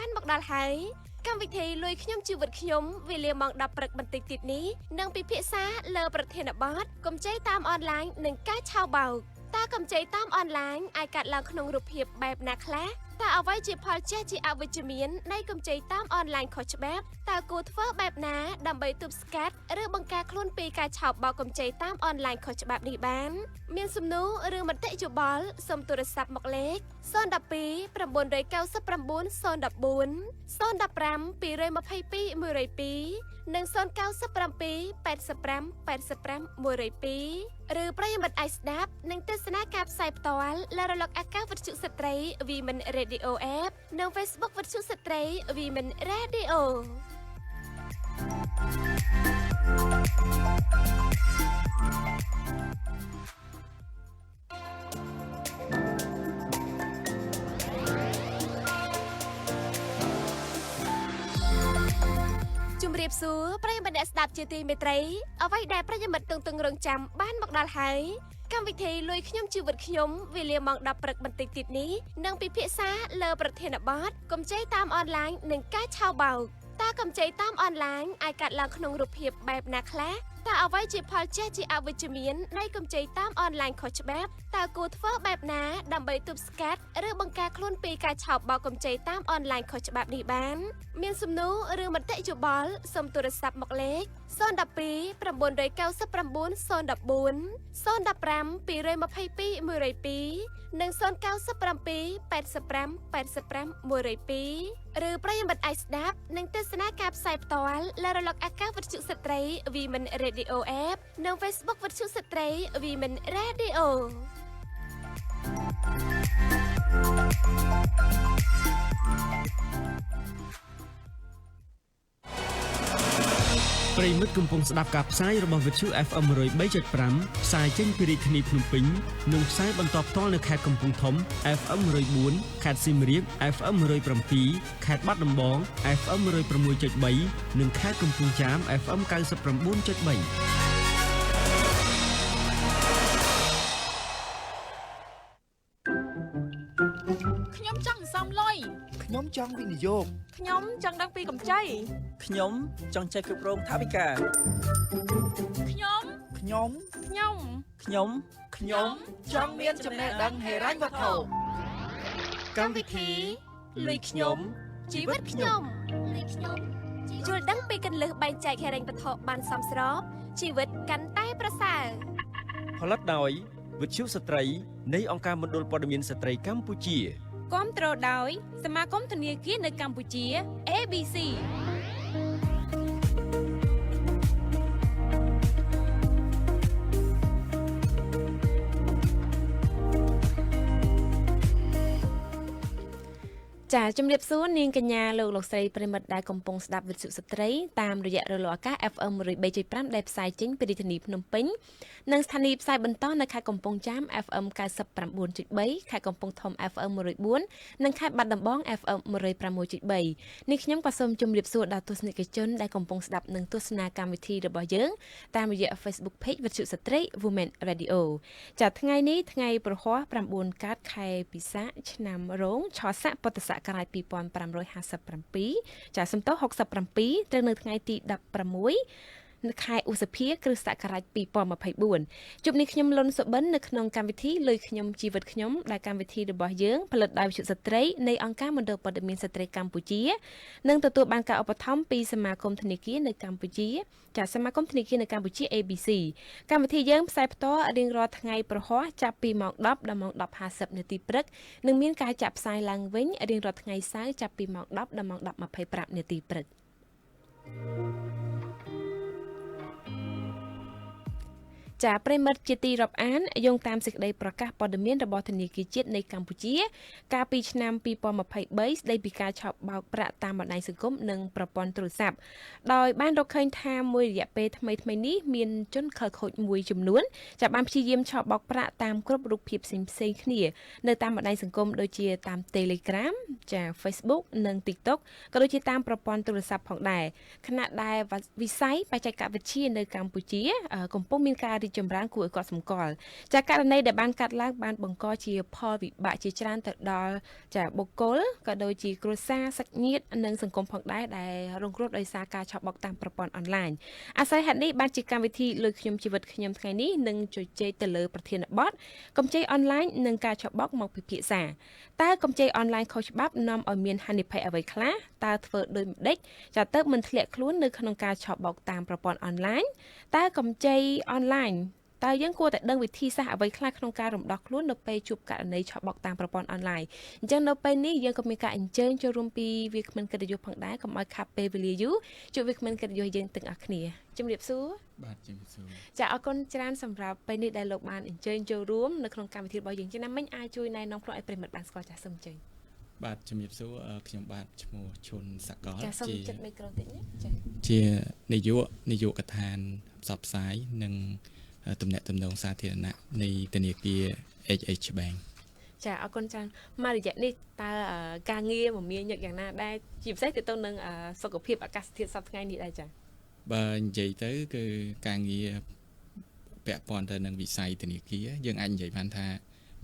បានមកដល់ហើយកម្មវិធីលួយខ្ញុំជីវិតខ្ញុំវេលាម៉ោង 10 ព្រឹកបន្តិចទៀតនេះនឹងពិភាក្សាលើប្រធានបទកម្ចីតាមអនឡាញនិងការឆោបោកតើកម្ចីតាមអនឡាញអាចកាត់ឡើងក្នុងរូបភាពបែបណាខ្លះតើអ្វីជាផលជះជាអវិជ្ជមាននៃកម្ចីតាមអនឡាញខុសច្បាប់តើគួរធ្វើបែបណាដើម្បីទប់ស្កាត់ឬបង្ការខ្លួនពីការឆោបបោកកម្ចីតាមអនឡាញខុសច្បាប់នេះបានមានសំណួរឬមតិយោបល់សូមទូរស័ព្ទមកលេខ012 999 014 015 222 102និង097 85 85 102ឬប្រិយមិត្តអាចស្ដាប់និងទស្សនាការផ្សាយផ្ទាល់លើរលកអាកាសវិទ្យុស្ត្រី Women Radio App និង Facebook វិទ្យុស្ត្រី Women Radio ជំរាបសួរប្រិយមិត្តអ្នកស្ដាប់ជាទីមេត្រីអ្វីដែលប្រិយមិត្តទងរងចាំបានមកដល់ហើយកម្មវិធីលួយខ្ញុំជីវិតខ្ញុំវេលាម៉ោង 10 ព្រឹកបន្តិចទៀតនេះនឹងពិភាក្សាលើប្រធានបទកម្ចីតាមអនឡាញនិងការឆោបោកតើកម្ចីតាមអនឡាញអាចកាត់ឡើងក្នុងរូបភាពបែបណាខ្លះតើអ្វីជាផលជះជាអវិជ្ជមាននៃកម្ចីតាមអនឡាញខុសច្បាប់តើគួរធ្វើបែបណាដើម្បីទប់ស្កាត់ឬបង្ការខ្លួនពីការឆោបបោកកម្ចីតាមអនឡាញខុសច្បាប់នេះបានមានសំណួរឬមតិយោបល់សូមទូរស័ព្ទមកលេខ012 999 014 015 222 102និង097 85 85 102ឬប្រិយមិត្តអាចស្ដាប់និងទស្សនាការផ្សាយផ្ទាល់លើរលកអាកាសវិទ្យុស្ត្រី Women Radio App និង Facebook វិទ្យុស្ត្រី Women Radio ប្រិមិត្តកំពុងស្ដាប់ការផ្សាយរបស់វិទ្យុ FM 103.5ផ្សាយចេញពីរាជធានីភ្នំពេញនិងផ្សាយបន្តផ្ទាល់នៅខេត្តកំពង់ធំ FM 104ខេត្តសៀមរាប FM 107ខេត្តបាត់ដំបង FM 106.3និងខេត្តកំពង់ចាម FM 99.3ខ្ញុំចង់សំលុយខ្ញុំចង់វិនិយោគខ្ញុំចង់ដឹងពីកម្ចីខ្ញុំចង់ចេះគ្រប់គ្រងថវិកាខ្ញុំចង់មានចំណេះដឹងហិរញ្ញវត្ថុកម្មវិធីលុយខ្ញុំជីវិតខ្ញុំយល់ដឹងពីគន្លឹះបែងចែកហិរញ្ញវត្ថុបានសមស្របជីវិតកាន់តែប្រសើរផលិតដោយវិទ្យុស្ត្រីនៃអង្គការមណ្ឌលព័ត៌មានស្ត្រីកម្ពុជាគាំទ្រដោយសមាគមធនាគារនៅកម្ពុជា ABCចាជំរាបសួរនាងកញ្ញាលោកស្រីប្រិមិត្តដែលកំពុងស្ដាប់វិទ្យុស្ត្រីតាមរយៈរលកអាកាស FM 103.5 ដែលផ្សាយចេញពីរាជធានីភ្នំពេញនិងស្ថានីយ៍ផ្សាយបន្តនៅខេត្តកំពង់ចាម FM 99.3 ខេត្តកំពង់ធំ FM 104និងខេត្តបាត់ដំបង FM 106.3នេះខ្ញុំក៏សូមជម្រាបសួរដល់ទស្សនិកជនដែលកំពុងស្ដាប់និងទស្សនាកម្មវិធីរបស់យើងតាមរយៈ Facebook Page វិទ្យុស្ត្រី Women Radio ចាថ្ងៃនេះថ្ងៃប្រហ័ស9កើតខែពិសាខឆ្នាំរោងឆស័កពុទ្ធសករាជ2557ចាសំទោស67ត្រូវនៅថ្ងៃទី16នៅខែឧសភាគ្រិស្តសករាជ2024ជួបនេះខ្ញុំលុនសុបិននៅក្នុងកម្មវិធីលុយខ្ញុំជីវិតខ្ញុំដែលកម្មវិធីរបស់យើងផលិតដោយវិទ្យុស្ត្រីនៃអង្គការមណ្ឌលព័ត៌មានស្ត្រីកម្ពុជានិងទទួលបានការឧបត្ថម្ភពីសមាគមធនាគារនៅកម្ពុជាចាសមាគមធនាគារនៅកម្ពុជា ABC កម្មវិធីយើងផ្សាយផ្ទាល់រៀងរាល់ថ្ងៃប្រហ័សចាប់ពីម៉ោង10ដល់ម៉ោង10:50នាទីព្រឹកនិងមានការចាក់ផ្សាយឡើងវិញរៀងរាល់ថ្ងៃសៅរ៍ចាប់ពីម៉ោង10ដល់ម៉ោង10:25នាទីព្រឹកចាប្រិមិត្តជាទីរាប់អានយោងតាមសេចក្តីប្រកាសព័ត៌មានរបស់ធនាគារជាតិនៃកម្ពុជាកាលពីឆ្នាំ2023ស្តីពីការឆោបបោកប្រាក់តាមបណ្ដាញសង្គមនិងប្រព័ន្ធទូរស័ព្ទដោយបានរកឃើញថាមួយរយៈពេលថ្មីៗនេះមានជនខិលខូចមួយចំនួនចាបានព្យាយាមឆោបបោកប្រាក់តាមគ្រប់រូបភាពផ្សេងៗគ្នានៅតាមបណ្ដាញសង្គមដូចជាតាម Telegram ចា Facebook និង TikTok ក៏ដូចជាតាមប្រព័ន្ធទូរស័ព្ទផងដែរខណៈដែលវិស័យបច្ចេកវិទ្យានៅកម្ពុជាកំពុងមានការ ចម្រើនគួរឲ្យគាត់សម្គាល់ចាករណីដែលបានកាត់ឡើងបានបង្កជាផលវិបាកជាច្រើនទៅដល់ចាបុគ្គលក៏ដូចជាគ្រួសារសាច់ញាតិនិងសង្គមផងដែរដែលរងគ្រោះដោយសារការឆបោកតាមប្រព័ន្ធអនឡាញអាស្រ័យហេតុនេះបានជាកម្មវិធីលុយខ្ញុំជីវិតខ្ញុំថ្ងៃនេះនឹងជជែកទៅលើប្រធានបទកម្ចីអនឡាញនិងការឆបោកមកពិភាក្សាតើកម្ចីអនឡាញខុសច្បាប់នាំឲ្យមានហានិភ័យអ្វីខ្លះតើធ្វើដូចម្ដេចចាទៅមិនធ្លាក់ខ្លួននៅក្នុងការឆបោកតាមប្រព័ន្ធអនឡាញតើកម្ចីអនឡាញតើយើងគួរតែដឹងវិធីសាស្ត្រអ្វីខ្លះក្នុងការរំដោះខ្លួននៅពេលជួបករណីឆបោកតាមប្រព័ន្ធអនឡាញអញ្ចឹងនៅពេលនេះយើងក៏មានការអញ្ជើញចូលរួមពីវាគ្មិនកិត្តិយសផងដែរកុំឲ្យខាប់ពេលវេលាយូរជួបវាគ្មិនកិត្តិយសយើងទាំងអស់គ្នាជំរាបសួរបាទជំរាបសួរចាអរគុណច្រើនសម្រាប់ពេលនេះដែលលោកបានអញ្ជើញចូលរួមនៅក្នុងកម្មវិធីរបស់យើងឆ្នាំមិញអាចជួយណែនាំខ្លួនឲ្យប្រិមិត្តបានស្គាល់ចាស់សូមអញ្ជើញបាទជំរាបសួរខ្ញុំបាទឈ្មោះឈុនសកលចាសូមចិត្តមីក្រូតិចណាចាជានាយកដ្ឋានផ្សព្វផ្សាយនិងទំនាក់ទំនងសាធារណៈនៃធនាគារ HH Bank ចាអរគុណច្រើនមករយៈនេះតើការងារមមាញឹកយ៉ាងណាដែរជាពិសេសទៅនឹងសុខភាពអាកាសធាតុសប្តាហ៍ថ្ងៃនេះដែរចាបើនិយាយទៅគឺការងារពាក់ព័ន្ធទៅនឹងវិស័យធនាគារយើងអាចនិយាយបានថា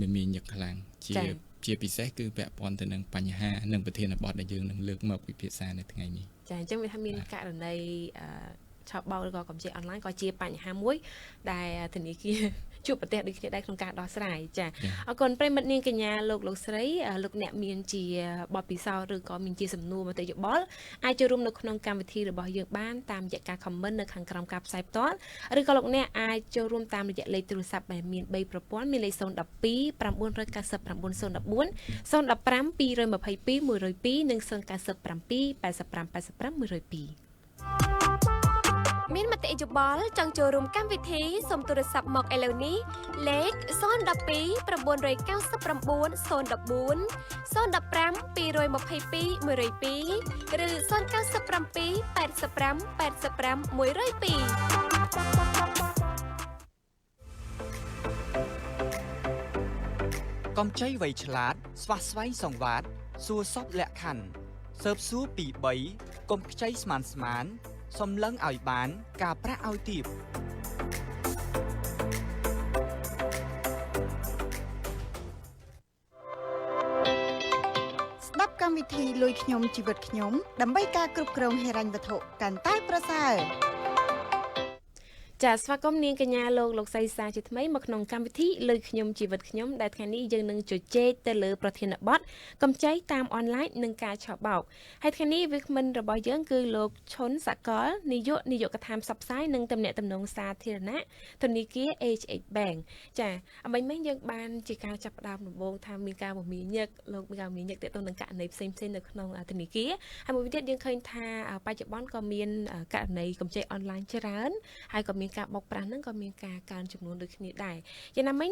មមាញឹកខ្លាំងជាពិសេសគឺពាក់ព័ន្ធទៅនឹងបញ្ហានិងប្រធានបទដែលយើងនឹងលើកមកពិភាក្សានៅថ្ងៃនេះចាអញ្ចឹងវាថាមានករណីឆបោកឬក៏កម្ចីអនឡាញក៏ជាបញ្ហាមួយដែលធនាគារជួបប្រទះដូចគ្នាដែរក្នុងការដោះស្រាយចាអរគុណប្រិមិត្តនាងកញ្ញាលោកស្រីលោកអ្នកមានជាបទពិសោធន៍ឬក៏មានជាសំណួរមតិយោបល់អាចចូលរួមនៅក្នុងកម្មវិធីរបស់យើងបានតាមរយៈការ comment នៅខាងក្រោមការផ្សាយផ្ទាល់ឬក៏លោកអ្នកអាចចូលរួមតាមរយៈលេខទូរស័ព្ទដែលមាន3ប្រព័ន្ធមានលេខ012 999 014 015 222 102និង097 85 102មានមតិយោបល់ចង់ចូលរួមកម្មវិធីសូមទូរស័ព្ទមកឥឡូវនេះលេខ012 999 014 015 222 102ឬ097 85 85 102កំចៃវៃឆ្លាតស្វះស្វែងសង្វាតសួរសពលក្ខខណ្ឌស៊ើបសួរពី3កុំខ្ចីស្មានសំឡឹងឲ្យបានការប្រាក់ឲ្យទាបស្ដាប់កម្មវិធីលុយខ្ញុំជីវិតខ្ញុំដើម្បីការគ្រប់គ្រងហិរញ្ញវត្ថុកាន់តែប្រសើរចាស្វាគមន៍នាងកញ្ញាលោកស្រីសាជាថ្មីមកក្នុងកម្មវិធីលុយខ្ញុំជីវិតខ្ញុំដែលថ្ងៃនេះយើងនឹងជជែកទៅលើប្រធានបទកម្ចីតាមអនឡាញនិងការឆបោកហើយថ្ងៃនេះវាគ្មិនរបស់យើងគឺលោកឈុនសកលនាយកដ្ឋានផ្សព្វផ្សាយនិងទំនាក់ទំនងសាធារណៈធនាគារ HH Bank ចាអ្វីមិញយើងបានជាការចាប់ផ្ដើមដំបូងថាមានការមមាញឹកលោកមានការមមាញឹកទាក់ទងនឹងករណីផ្សេងៗនៅក្នុងធនាគារហើយមួយទៀតយើងឃើញថាបច្ចុប្បន្នក៏មានករណីកម្ចីអនឡាញច្រើនហើយក៏មានការបោកប្រាស់ហ្នឹងក៏មានការកើនចំនួនដូចគ្នាដែរយ៉ាងណាមិញ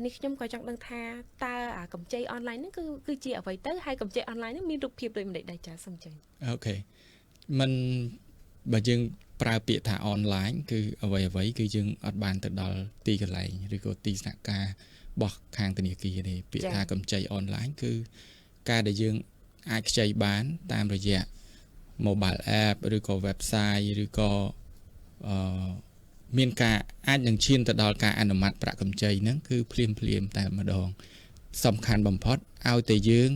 នេះខ្ញុំក៏ចង់ដឹងថាតើកម្ចីអនឡាញហ្នឹងគឺជាអ្វីទៅហើយកម្ចីអនឡាញហ្នឹងមានរូបភាពដូចម្តេចដែរចាសូមចេញអូខេมันបើយើងប្រើពាក្យថាអនឡាញគឺអ្វីគឺយើងអត់បានទៅដល់ទីកន្លែងឬក៏ទីស្នាក់ការរបស់ខាងធនាគារទេពាក្យថាកម្ចីអនឡាញគឺការដែលយើងអាចខ្ចីបានតាមរយៈ mobile app ឬក៏ website ឬក៏មានការអាចនឹងឈានទៅដល់ការអនុម័តប្រាក់កម្ចីហ្នឹងគឺភ្លាមតែម្ដងសំខាន់បំផុតឲ្យតែយើង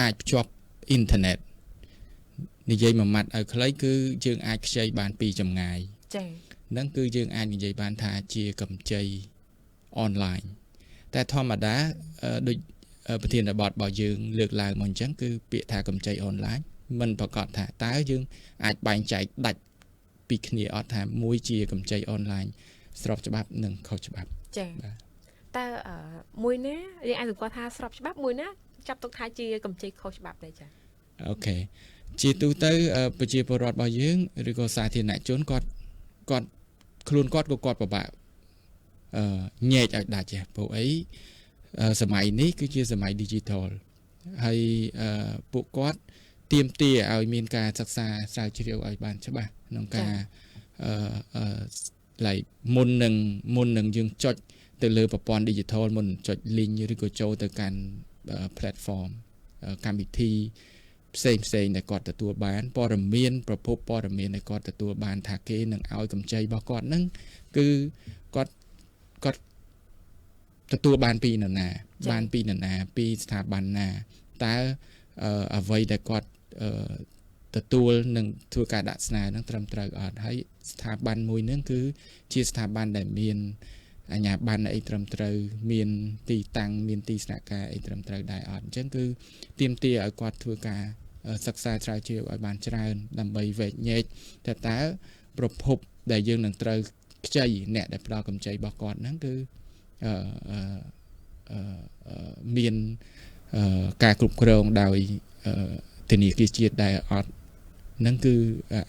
អាចភ្ជាប់អ៊ីនធឺណិតនិយាយមួយម៉ាត់ឲ្យខ្លីគឺយើងអាចខ្ចីបានពីចម្ងាយចា៎ហ្នឹងគឺយើងអាចនិយាយបានថាជាកម្ចីអនឡាញតែធម្មតាដូចប្រធានបទរបស់យើងលើកឡើងមកអញ្ចឹងគឺពាក្យថាកម្ចីអនឡាញមិនប្រកាសថាតើយើងអាចបែងចែកដាច់ពីគ្នាអត់ថាមួយជាកម្ចីអនឡាញស្របច្បាប់និងខុសច្បាប់ចា៎តើមួយណាយើងអាចសង្កត់ថាស្របច្បាប់មួយណាចាប់ទុកថាជាកម្ចីខុសច្បាប់ដែរចា៎អូខេជាទូទៅប្រជាពលរដ្ឋរបស់យើងឬក៏សាធារណជនគាត់ខ្លួនគាត់ក៏គាត់ពិបាកញែកឲ្យដាច់ចេះព្រោះអីសម័យនេះគឺជាសម័យ digital ហើយពួកគាត់ទាមទារឲ្យមានការសិក្សាស្រាវជ្រាវឲ្យបានច្បាស់ក្នុងការមុននឹងយើងចុចទៅលើប្រព័ន្ធ digital មុនចុច link ឬក៏ចូលទៅកាន់ platform កម្មវិធីផ្សេងដែលគាត់ទទួលបានព័ត៌មានប្រភពព័ត៌មានដែលគាត់ទទួលបានថាគេនឹងឲ្យកម្ចីរបស់គាត់ហ្នឹងគឺគាត់ ទទួលបានពីនរណាបានពីនរណាពីស្ថាប័នណាតើអ្វីដែលគាត់ទទួលនឹងធ្វើការដាក់ស្នើនឹងត្រឹមត្រូវអត់ហើយស្ថាប័នមួយនឹងគឺជាស្ថាប័នដែលមានអាជ្ញាប័ណ្ណអីត្រឹមត្រូវមានទីតាំងមានទីស្នាក់ការអីត្រឹមត្រូវដែរអត់អញ្ចឹងគឺទាមទារឲ្យគាត់ធ្វើការសិក្សាស្រាវជ្រាវឲ្យបានច្រើនដើម្បីវែកញែកតើប្រភពដែលយើងនឹងត្រូវខ្ចីអ្នកដែលផ្ដល់កម្ចីរបស់គាត់ហ្នឹងគឺមានការគ្រប់គ្រងដោយធនាគារជាតិដែលអត់ហ្នឹងគឺ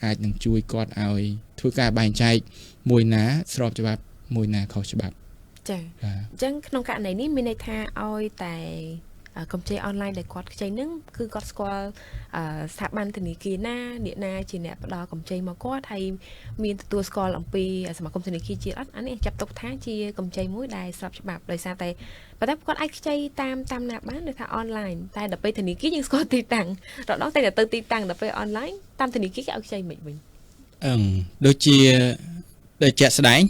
អាចនឹងជួយគាត់ឲ្យធ្វើការបែងចែកមួយណាស្របច្បាប់មួយណាខុសច្បាប់ចាអញ្ចឹងក្នុងករណីនេះមានន័យថាឲ្យតែកម្ចីអនឡាញដែលគាត់ខ្ចីនឹងគឺគាត់ស្គាល់ស្ថាប័នធនាគារណាអ្នកណាជាអ្នកផ្ដល់កម្ចីមកគាត់ហើយមានទទួលស្គាល់អំពីសមាគមធនាគារជាតិអត់អានេះចាប់ទុកថាជាកម្ចីមួយដែលស្របច្បាប់ដោយសារតែប៉ុន្តែគាត់អាចខ្ចីតាមណាបានដូចថាអនឡាញតែដល់ពេលធនាគារយើងស្គាល់ទីតាំងរដងតែទៅទីតាំងដល់ពេលអនឡាញតាមធនាគារគេឲ្យខ្ចីមិនវិញដូចជាដែលជាក់ស្ដែង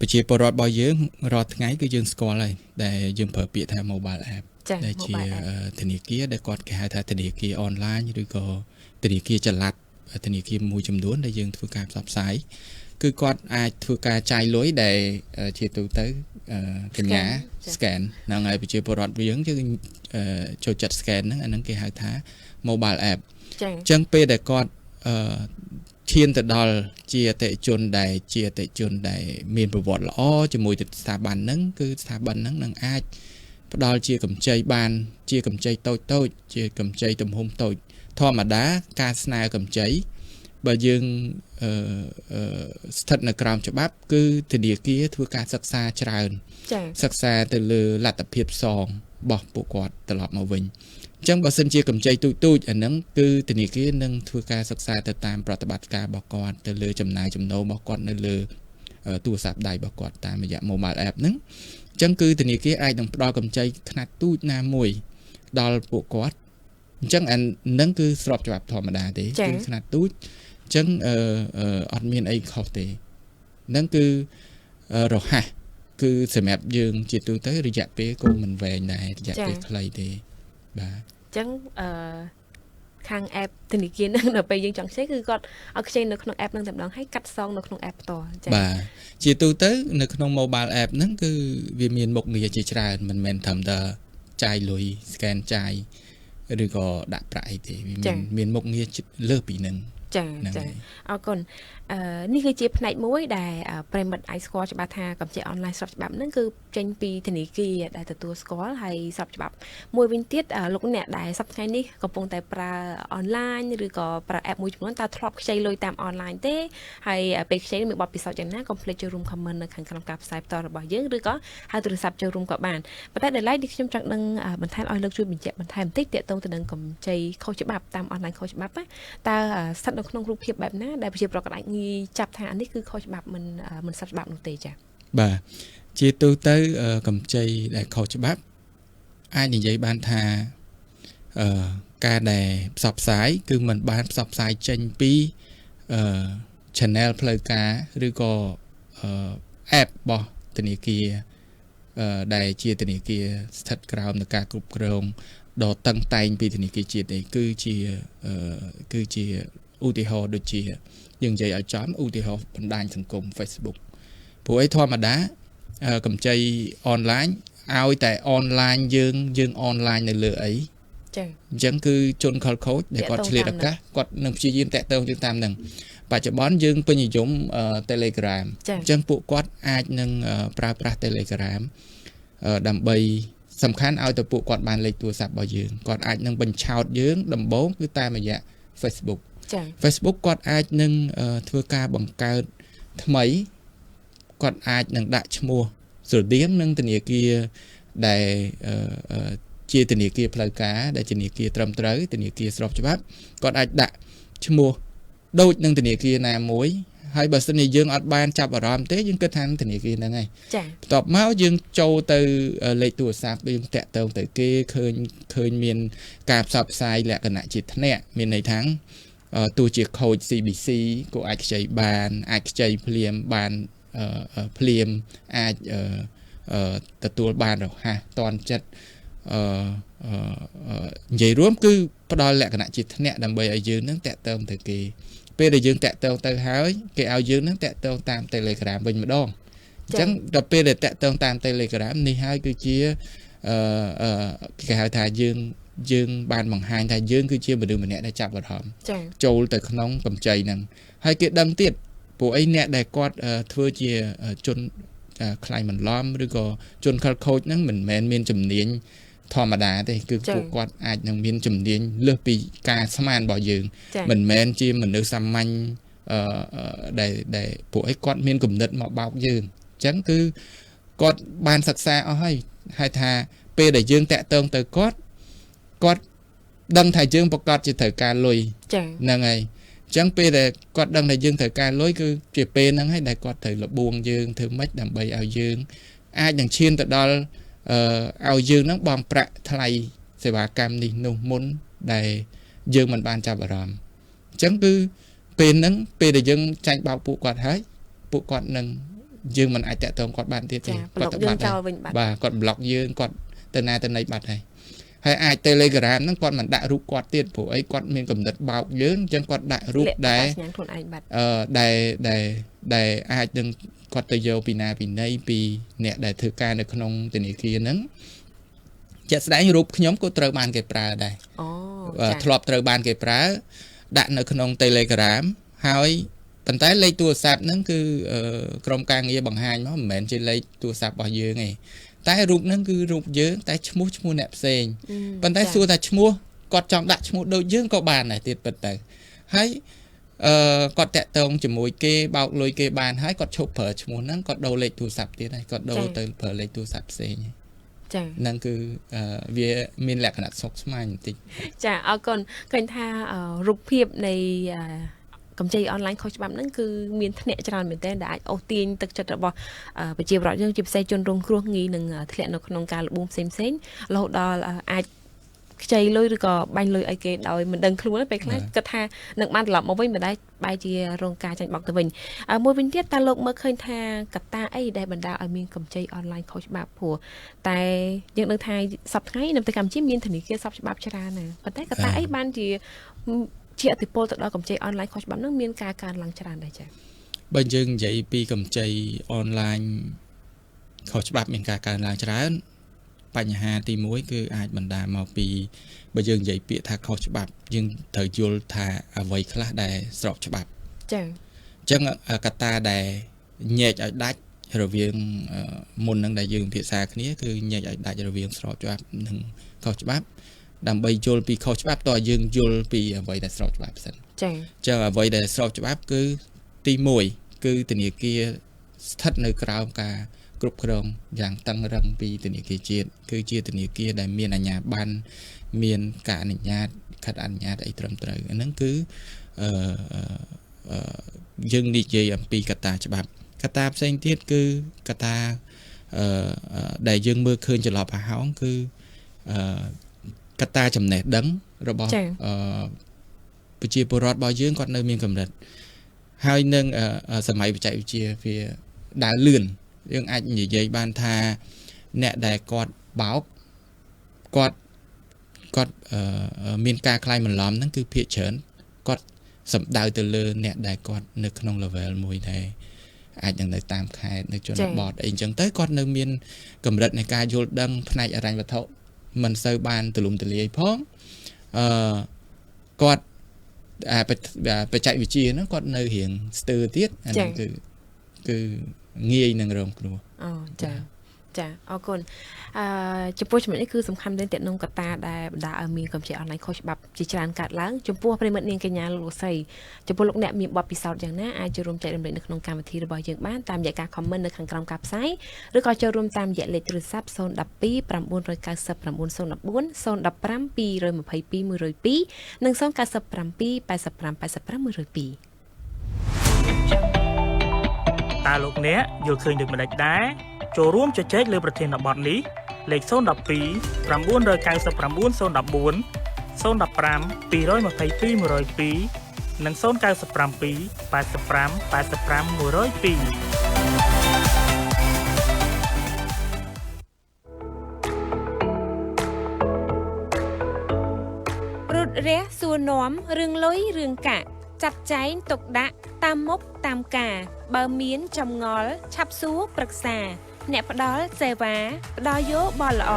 ប្រជាពលរដ្ឋរបស់យើងរាល់ថ្ងៃគឺយើងស្គាល់ហើយដែលយើងប្រើពាក្យថា mobile app ដែលជាធនាគារដែលគាត់គេហៅថាធនាគារអនឡាញឬក៏ធនាគារចល័តធនាគារមួយចំនួនដែលយើងធ្វើការផ្សព្វផ្សាយគឺគាត់អាចធ្វើការចាយលុយដែលជាទូទៅកញ្ញា scan ហ្នឹងហើយប្រជាពលរដ្ឋយើងចូលចិត្ត scan ហ្នឹងអាហ្នឹងគេហៅថា mobile app អញ្ចឹងពេលដែលគាត់ឈានទៅដល់ជាអតិជនដែលមានប្រវត្តិល្អជាមួយស្ថាប័នហ្នឹងគឺស្ថាប័នហ្នឹងនឹងអាចផ្ដល់ជាកម្ចីបានជាកម្ចីតូចជាកម្ចីទំហំតូចធម្មតាការស្នើកម្ចីបើយើងស្ថិតនៅក្រោមច្បាប់គឺធនាគារធ្វើការសិក្សាច្រើនសិក្សាទៅលើលទ្ធភាពផ្សងរបស់ពួកគាត់ត្រឡប់មកវិញអញ្ចឹងបើសិនជាកម្ចីទូចអាហ្នឹងគឺធនាគារនឹងធ្វើការសិក្សាទៅតាមប្រតិបត្តិការរបស់គាត់ទៅលើចំណាយចំណូលរបស់គាត់នៅលើទូរស័ព្ទដៃរបស់គាត់តាមរយៈ mobile app ហ្នឹងអញ្ចឹងគឺធនាគារអាចនឹងផ្ដល់កម្ចីខ្នាតទូចណាមួយដល់ពួកគាត់អញ្ចឹងអាហ្នឹងគឺស្របច្បាប់ធម្មតាទេគឺខ្នាតទូចអញ្ចឹងអត់មានអីខុសទេហ្នឹងគឺរហ័សគឺសម្រាប់យើងជាទូទៅរយៈពេលក៏មិនវែងដែររយៈពេលខ្លីទេបាទអញ្ចឹងខាង app ធនាគារហ្នឹងដល់ពេលយើងចង់ខ្ចីគឺគាត់ឲ្យខ្ចីនៅក្នុង app ហ្នឹងតែម្ដងហើយកាត់សងនៅក្នុង app ផ្ទាល់ចា៎បាទជាទូទៅនៅក្នុង mobile app ហ្នឹងគឺវាមានមុខងារជាច្រើនមិនមែនត្រឹមតែចាយលុយ scan ចាយឬក៏ដាក់ប្រាក់អីទេវាមានមុខងារលើសពីហ្នឹងចាអរគុណនេះគឺជាផ្នែកមួយដែលប្រិមិត្តអាចស្គាល់ច្បាស់ថាកម្ចីអនឡាញស្របច្បាប់ហ្នឹងគឺចេញពីធនាគារដែលទទួលស្គាល់ហើយស្របច្បាប់មួយវិញទៀតលោកអ្នកដែលសប្តាហ៍នេះកំពុងតែប្រើអនឡាញឬក៏ប្រើ app មួយចំនួនតើធ្លាប់ខ្ចីលុយតាមអនឡាញទេហើយពេលខ្ចីមានបទពិសោធន៍យ៉ាងណាកុំភ្លេចចូលរួម comment នៅខាងក្រោមការផ្សាយផ្ទាល់របស់យើងឬក៏ហៅទូរស័ព្ទចូលរួមក៏បានប៉ុន្តែដល់ឡៃនេះខ្ញុំចង់ដឹងបន្ថែមឲ្យលោកជួយបញ្ជាក់បន្ថែមបន្តិចទាក់ទងទៅនឹងកម្ចីខុសច្បាប់តាមអនឡាញខុសច្បាប់តើស្ថិតនៅក្នុងរូបភាពបែបណាដែលប្រជាពលរដ្ឋអាចងាយចាប់ថាអានេះគឺខុសច្បាប់មិនស្របច្បាប់នោះទេចា៎បាទជាទូទៅកម្ចីដែលខុសច្បាប់អាចនិយាយបានថាការដែលផ្សព្វផ្សាយគឺมันបានផ្សព្វផ្សាយចេញពីchannel ផ្លូវការឬក៏ app របស់ធនាគារដែលជាធនាគារស្ថិតក្រោមនៃការគ្រប់គ្រងដ៏តឹងតែងពីធនាគារជាតិគឺជាឧទាហរណ៍ដូចជាយើងនិយាយឲ្យចំឧទាហរណ៍បណ្ដាញសង្គម Facebook ព្រោះឯធម្មតាកម្ចីអនឡាញឲ្យតែអនឡាញយើងអនឡាញនៅលើអីចា៎អញ្ចឹងគឺជនខិលខូចដែលគាត់ឆ្លៀតឱកាសគាត់នឹងព្យាយាមតាក់ទងទៅតាមហ្នឹងបច្ចុប្បន្នយើងពេញនិយម Telegram អញ្ចឹងពួកគាត់អាចនឹងប្រើប្រាស់ Telegram ដើម្បីសំខាន់ឲ្យទៅពួកគាត់បានលេខទូរស័ព្ទរបស់យើងគាត់អាចនឹងបញ្ឆោតយើងដំបូងគឺតាមរយៈ Facebook Facebook គាត់អាចនឹងធ្វើការបង្កើតថ្មីគាត់អាចនឹងដាក់ឈ្មោះស្រដៀងនឹងធនាគារដែលជាធនាគារផ្លូវការដែលធនាគារត្រឹមត្រូវធនាគារស្របច្បាប់គាត់អាចដាក់ឈ្មោះដូចនឹងធនាគារណាមួយហើយបើសិនជាយើងអត់បានចាប់អារម្មណ៍ទេយើងគិតថាធនាគារហ្នឹងហើយចា៎បន្ទាប់មកយើងចូលទៅលេខទូរស័ព្ទយើងតាក់ទងទៅគេឃើញមានការផ្សព្វផ្សាយលក្ខណៈជាថ្នាក់មានន័យថាទោះជាខូច CBC ក៏អាចខ្ចីបានអាចខ្ចីភ្លាមបានភ្លាមអាច ទទួលបានរហ័សតន់ចិត្តនិយាយរួមគឺផ្ដល់លក្ខណៈជាថ្នាក់ដើម្បីឲ្យយើងនឹងតាក់ទងទៅគេពេលដែលយើងតាក់ទងទៅហើយគេឲ្យយើងនឹងតាក់ទងតាម Telegram វិញម្ដងអញ្ចឹងដល់ពេលដែលតាក់ទងតាម Telegram នេះហើយគឺជាគេហៅថាយើងបានបង្ហាញថាយើងគឺជាមនុស្សម្នាក់ដែលចាប់អារម្មណ៍ចូលទៅក្នុងកម្ចីហ្នឹងហើយគេដឹងទៀតពួកអីអ្នកដែលគាត់ធ្វើជាជនខ្លាញ់បន្លំឬក៏ជនខិលខូចហ្នឹងមិនមែនមានជំនាញធម្មតាទេគឺពួកគាត់អាចនឹងមានជំនាញលើសពីការស្មានរបស់យើងមិនមែនជាមនុស្សសាមញ្ញដែលពួកអីគាត់មានគំនិតមកបោកយើងអញ្ចឹងគឺគាត់បានសិក្សាអស់ហើយថាពេលដែលយើងតាក់ទងទៅគាត់ដឹងថាយើងប្រកាសជាត្រូវការលុយហ្នឹងហើយអញ្ចឹងពេលដែលគាត់ដឹងថាយើងត្រូវការលុយគឺជាពេលហ្នឹងហើយដែលគាត់ត្រូវលបួងយើងធ្វើម៉េចដើម្បីឲ្យយើងអាចនឹងឈានទៅដល់ឲ្យយើងហ្នឹងបង់ប្រាក់ថ្លៃសេវាកម្មនេះនោះមុនដែលយើងមិនបានចាប់អារម្មណ៍អញ្ចឹងគឺពេលហ្នឹងពេលដែលយើងចាញ់បោកពួកគាត់ហើយពួកគាត់នឹងយើងមិនអាចតាក់ទងគាត់បានទៀតទេគាត់ទៅបាត់បាទគាត់ប្លុកយើងគាត់ទៅណាទៅណីបាត់ហើយអាច Telegram ហ្នឹងគាត់មិនដាក់រូបគាត់ទៀតព្រោះអីគាត់មានកំណត់បោកយើងអញ្ចឹងគាត់ដាក់រូបដែលដែលអាចនឹងគាត់ទៅយកពីណាពីណីពីអ្នកដែលធ្វើការនៅក្នុងធនាគារហ្នឹងជាក់ស្ដែងរូបខ្ញុំក៏ត្រូវបានគេប្រើដែរធ្លាប់ត្រូវបានគេប្រើដាក់នៅក្នុង Telegram ហើយប៉ុន្តែលេខទូរស័ព្ទហ្នឹងគឺក្រុមការងារបង្ហាញមកមិនមែនជាលេខទូរស័ព្ទរបស់យើងទេតែរូបហ្នឹងគឺរូបយើងតែឈ្មោះអ្នកផ្សេងប៉ុន្តែសួរថាឈ្មោះគាត់ចង់ដាក់ឈ្មោះដូចយើងក៏បានដែរទៀតពិតទៅហើយគាត់តាក់ទងជាមួយគេបោកលុយគេបានហើយគាត់ឈប់ប្រើឈ្មោះហ្នឹងគាត់ដូរលេខទូរស័ព្ទទៀតហើយគាត់ដូរទៅប្រើលេខទូរស័ព្ទផ្សេងចាហ្នឹងគឺវាមានលក្ខណៈស្មុគស្មាញបន្តិចចាអរគុណឃើញថារូបភាពនៃកម្ចីអនឡាញខុសច្បាប់ហ្នឹងគឺមានធ្នាក់ច្រើនមែនទែនដែលអាចអូសទាញទឹកចិត្តរបស់ប្រជាពលរដ្ឋយើងជាពិសេសជនរងគ្រោះងាយនឹងធ្លាក់នៅក្នុងការលបួងផ្សេងរហូតដល់អាចខ្ចីលុយឬក៏បាញ់លុយឲ្យគេដោយមិនដឹងខ្លួនពេលខ្លះគិតថានឹងបានត្រឡប់មកវិញមិនដែរបែរជារងការចាញ់បោកទៅវិញមួយវិញទៀតតើលោកមើលឃើញថាកត្តាអីដែលបណ្ដាលឲ្យមានកម្ចីអនឡាញខុសច្បាប់ព្រោះតែយើងដឹងថាសប្តាហ៍ថ្ងៃនៅប្រទេសកម្ពុជាមានធនាគារស្របច្បាប់ច្រើនណាស់ប៉ុន្តែកត្តាអីបានជាឥទ្ធិពលទៅដល់កម្ចីអនឡាញខុសច្បាប់នឹងមានការកើនឡើងច្រើនដែរចា៎បើយើងនិយាយពីកម្ចីអនឡាញខុសច្បាប់មានការកើនឡើងច្រើនបញ្ហាទី1គឺអាចបណ្ដាលមកពីបើយើងនិយាយពាក្យថាខុសច្បាប់យើងត្រូវយល់ថាអ្វីខ្លះដែលស្របច្បាប់ចា៎អញ្ចឹងកត្តាដែលញែកឲ្យដាច់រវាងមុននឹងដែលយើងពិភាក្សាគ្នាគឺញែកឲ្យដាច់រវាងស្របច្បាប់និងខុសច្បាប់ដើម្បីយល់ពីខុសច្បាប់តើយើងយល់ពីអ្វីដែលស្របច្បាប់សិនចា៎អញ្ចឹងអ្វីដែលស្របច្បាប់គឺទី1គឺធនាគារស្ថិតនៅក្រោមការគ្រប់គ្រងយ៉ាងតឹងរ៉ឹងពីធនាគារជាតិគឺជាធនាគារដែលមានអាជ្ញាប័ណ្ណមានការអនុញ្ញាតខិតអនុញ្ញាតអីត្រឹមត្រូវអាហ្នឹងគឺយើងនិយាយអំពីកត្តាច្បាប់កត្តាផ្សេងទៀតគឺកត្តាដែលយើងមើលឃើញចន្លោះប្រហោងគឺកត្តាចំណេះដឹងរបស់ប្រជាពលរដ្ឋរបស់យើងគាត់នៅមានកម្រិតហើយនឹងសម័យបច្ចេកវិទ្យាវាដើរលឿនយើងអាចនិយាយបានថាអ្នកដែលគាត់បោកគាត់មានការខ្លាញ់បន្លំហ្នឹងគឺភាគច្រើនគាត់សំដៅទៅលើអ្នកដែលគាត់នៅក្នុង level មួយដែលអាចនឹងនៅតាមខេត្តនៅជនបទអីអញ្ចឹងទៅគាត់នៅមានកម្រិតនៃការយល់ដឹងផ្នែកហិរញ្ញវត្ថុមិនសូវបានទូលំទូលាយផងគាត់បច្ចេកវិទ្យាហ្នឹងគាត់នៅរៀងស្ទើរទៀតអានេះគឺងាយនឹងរងគ្រោះចាអរគុណចំពោះចំណុចនេះគឺសំខាន់មែនតើក្នុងកត្តាដែលបណ្ដាលឲ្យមានកម្ចីអនឡាញខុសច្បាប់ជាច្រើនកើតឡើងចំពោះប្រិមិត្តនាងកញ្ញាលោកស្រីចំពោះលោកអ្នកមានបទពិសោធន៍យ៉ាងណាអាចចូលរួមចែករំលែកនៅក្នុងកម្មវិធីរបស់យើងបានតាមរយៈការ comment នៅខាងក្រោមការផ្សាយឬក៏ចូលរួមតាមរយៈលេខទូរស័ព្ទ012 999 014 015 222 102និង097 85 102តើលោកអ្នកយល់ឃើញដូចម្តេចដែរចូលរួមជជែកលើប្រធានបទនេះលេខ012 999 014 015 222 102និង097 85 85 102 រះសួរនាំរឿងលុយរឿងកាក់ចាត់ចែងទុកដាក់តាមមុខតាមការបើមានចម្ងល់ឆាប់សួរប្រឹក្សាអ្នកផ្ដល់សេវាផ្ដល់យោបល់ល្អ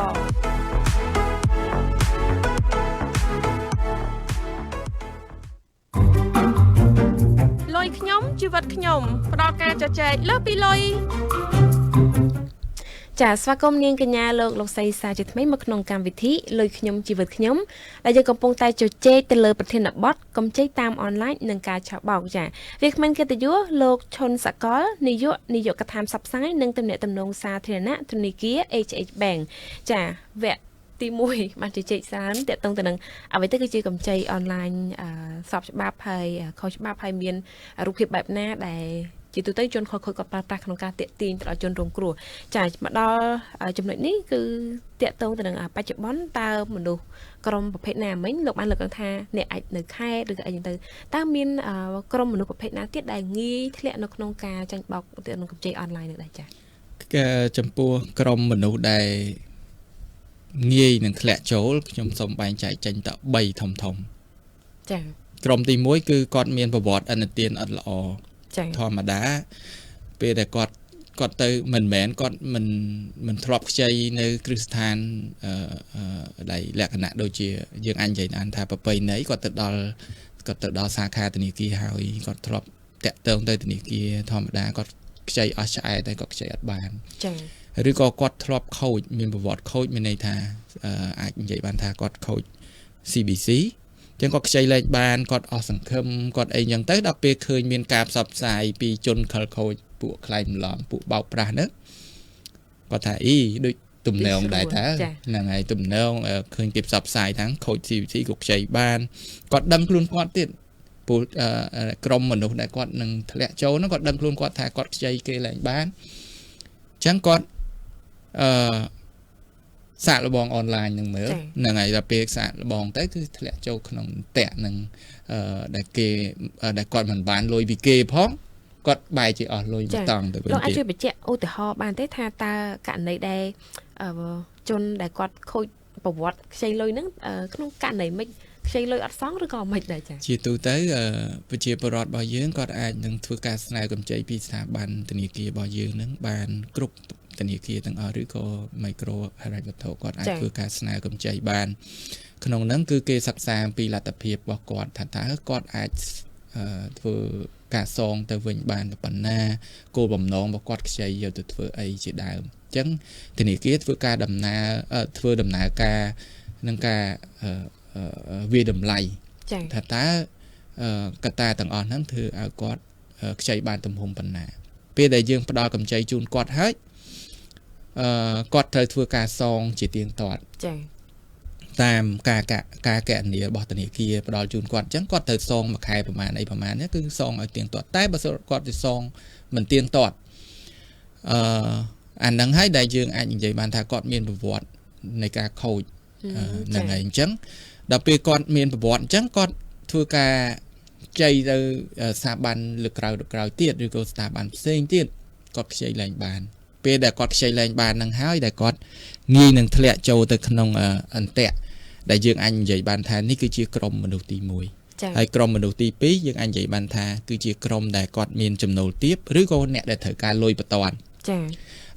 លុយខ្ញុំជីវិតខ្ញុំផ្ដល់ការជជែកលើពីលុយចាស្វាគមន៍នាងកញ្ញាលោកស្រីសាជាថ្មីមកក្នុងកម្មវិធីលុយខ្ញុំជីវិតខ្ញុំដែលយើងកំពុងតែជជែកទៅលើប្រធានបទកម្ចីតាមអនឡាញនិងការឆបោកចាវាគ្មិនកិត្តិយសលោកឈុនសកលនាយកដ្ឋានផ្សព្វផ្សាយនិងទំនាក់ទំនងសាធារណៈធនាគារ HH Bank ចាវគ្គទី1បានជជែកច្រើនតកតងទៅនឹងអ្វីទៅគឺជាកម្ចីអនឡាញសពច្បាប់ហើយខុសច្បាប់ហើយមានរូបភាពបែបណាដែលជាទូទៅជនខុសខូចគាត់ប្រើប្រាស់ក្នុងការតាក់ទាញទៅដល់ជនរងគ្រោះចាមកដល់ចំណុចនេះគឺតាក់ទងទៅនឹងបច្ចុប្បន្នតើមនុស្សក្រុមប្រភេទណាមិញលោកបានលើកឡើងថាអ្នកអាចនៅខេត្តឬក៏អីចឹងទៅតើមានក្រុមមនុស្សប្រភេទណាទៀតដែលងាយធ្លាក់នៅក្នុងការចាញ់បោកទៅក្នុងកម្ចីអនឡាញនេះដែរចាចំពោះក្រុមមនុស្សដែលងាយនឹងធ្លាក់ចូលខ្ញុំសូមបែងចែកចេញទៅ3ធំចាក្រុមទី1គឺគាត់មានប្រវត្តិអនុទានអត់ល្អធម្មតាពេលដែលគាត់ទៅមិនមែនគាត់មិនធ្លាប់ខ្ចីនៅគ្រឹះស្ថានដែលលក្ខណៈដូចជាយើងអញនិយាយថាប្រពៃណីគាត់ទៅដល់សាខាធនាគារហើយគាត់ធ្លាប់តាក់ទងទៅធនាគារធម្មតាគាត់ខ្ចីអស់ឆ្អែតតែគាត់ខ្ចីអត់បានចាឬក៏គាត់ធ្លាប់ខូចមានប្រវត្តិខូចមានន័យថាអាចនិយាយបានថាគាត់ខូច CBC ចឹងគាត់ខ្ចីលែងបានគាត់អស់សង្ឃឹមគាត់អីចឹងទៅដល់ពេលឃើញមានការផ្សព្វផ្សាយពីជនខិលខូចពួកខ្លែងម្លំពួកបោកប្រាស់ហ្នឹងគាត់ថាដូចទំនងដែរតើហ្នឹងហើយទំនងឃើញគេផ្សព្វផ្សាយថាខូច CBC គាត់ខ្ចីបានគាត់ដឹងខ្លួនគាត់ទៀតពួកក្រុមមនុស្សដែលគាត់នឹងធ្លាក់ចូលហ្នឹងគាត់ដឹងខ្លួនគាត់ថាគាត់ខ្ចីគេលែងបានចឹងគាត់សាកល្បងអនឡាញនឹងមើលហ្នឹងហើយដល់ពេលសាកល្បងទៅគឺធ្លាក់ចូលក្នុងតាក់នឹងដែលគាត់មិនបានលុយពីគេផងគាត់បែរជាអស់លុយមកតង់ទៅវិញទៀតលោកអាចជួយបញ្ជាក់ឧទាហរណ៍បានទេថាតើករណីដែលជនដែលគាត់ខូចប្រវត្តិខ្ចីលុយហ្នឹងក្នុងករណីមិនខ្ចីលុយអត់សងឬក៏មិនដែរចា៎ជាទូទៅប្រជាពលរដ្ឋរបស់យើងគាត់អាចនឹងធ្វើការស្នើកម្ចីពីស្ថាប័នធនាគាររបស់យើងហ្នឹងបានគ្រប់ធនាគារទាំងអស់ឬក៏មីក្រូហិរញ្ញវត្ថុគាត់អាចធ្វើការស្នើកម្ចីបានក្នុងហ្នឹងគឺគេសិក្សាពីលទ្ធភាពរបស់គាត់ថាតើគាត់អាចធ្វើការសងទៅវិញបានប៉ុណ្ណាគោលបំណងរបស់គាត់ខ្ចីយកទៅធ្វើអីជាដើមអញ្ចឹងធនាគារធ្វើការដំណើរការនឹងការវាតម្លៃថាតើកត្តាទាំងអស់ហ្នឹងធ្វើឲ្យគាត់ខ្ចីបានទំហំប៉ុណ្ណាពេលដែលយើងផ្ដល់កម្ចីជូនគាត់ហើយគាត់ត្រូវធ្វើការសងជាទៀងទាត់ចា៎តាមការកណនីរបស់ធនាគារផ្ដល់ជូនគាត់អញ្ចឹងគាត់ត្រូវសងមួយខែប្រហែលអីប្រហែលនេះគឺសងឲ្យទៀងទាត់តែបើគាត់ទៅសងមិនទៀងទាត់អាហ្នឹងហើយដែលយើងអាចនិយាយបានថាគាត់មានប្រវត្តិនៃការខូចហ្នឹងហើយអញ្ចឹងដល់ពេលគាត់មានប្រវត្តិអញ្ចឹងគាត់ធ្វើការចៃទៅស្ថាប័នលើក្រៅទៀតឬក៏ស្ថាប័នផ្សេងទៀតគាត់ខ្ចីលែងបានពេលដែលគាត់ខ្ចីលែងបាននឹងហើយដែលគាត់ងាយនឹងធ្លាក់ចូលទៅក្នុងអន្ទាក់ដែលយើងអាចនិយាយបានថានេះគឺជាក្រុមមនុស្សទី1ហើយក្រុមមនុស្សទី2យើងអាចនិយាយបានថាគឺជាក្រុមដែលគាត់មានចំណូលទាបឬក៏អ្នកដែលត្រូវការលុយបន្ទាន់ចា៎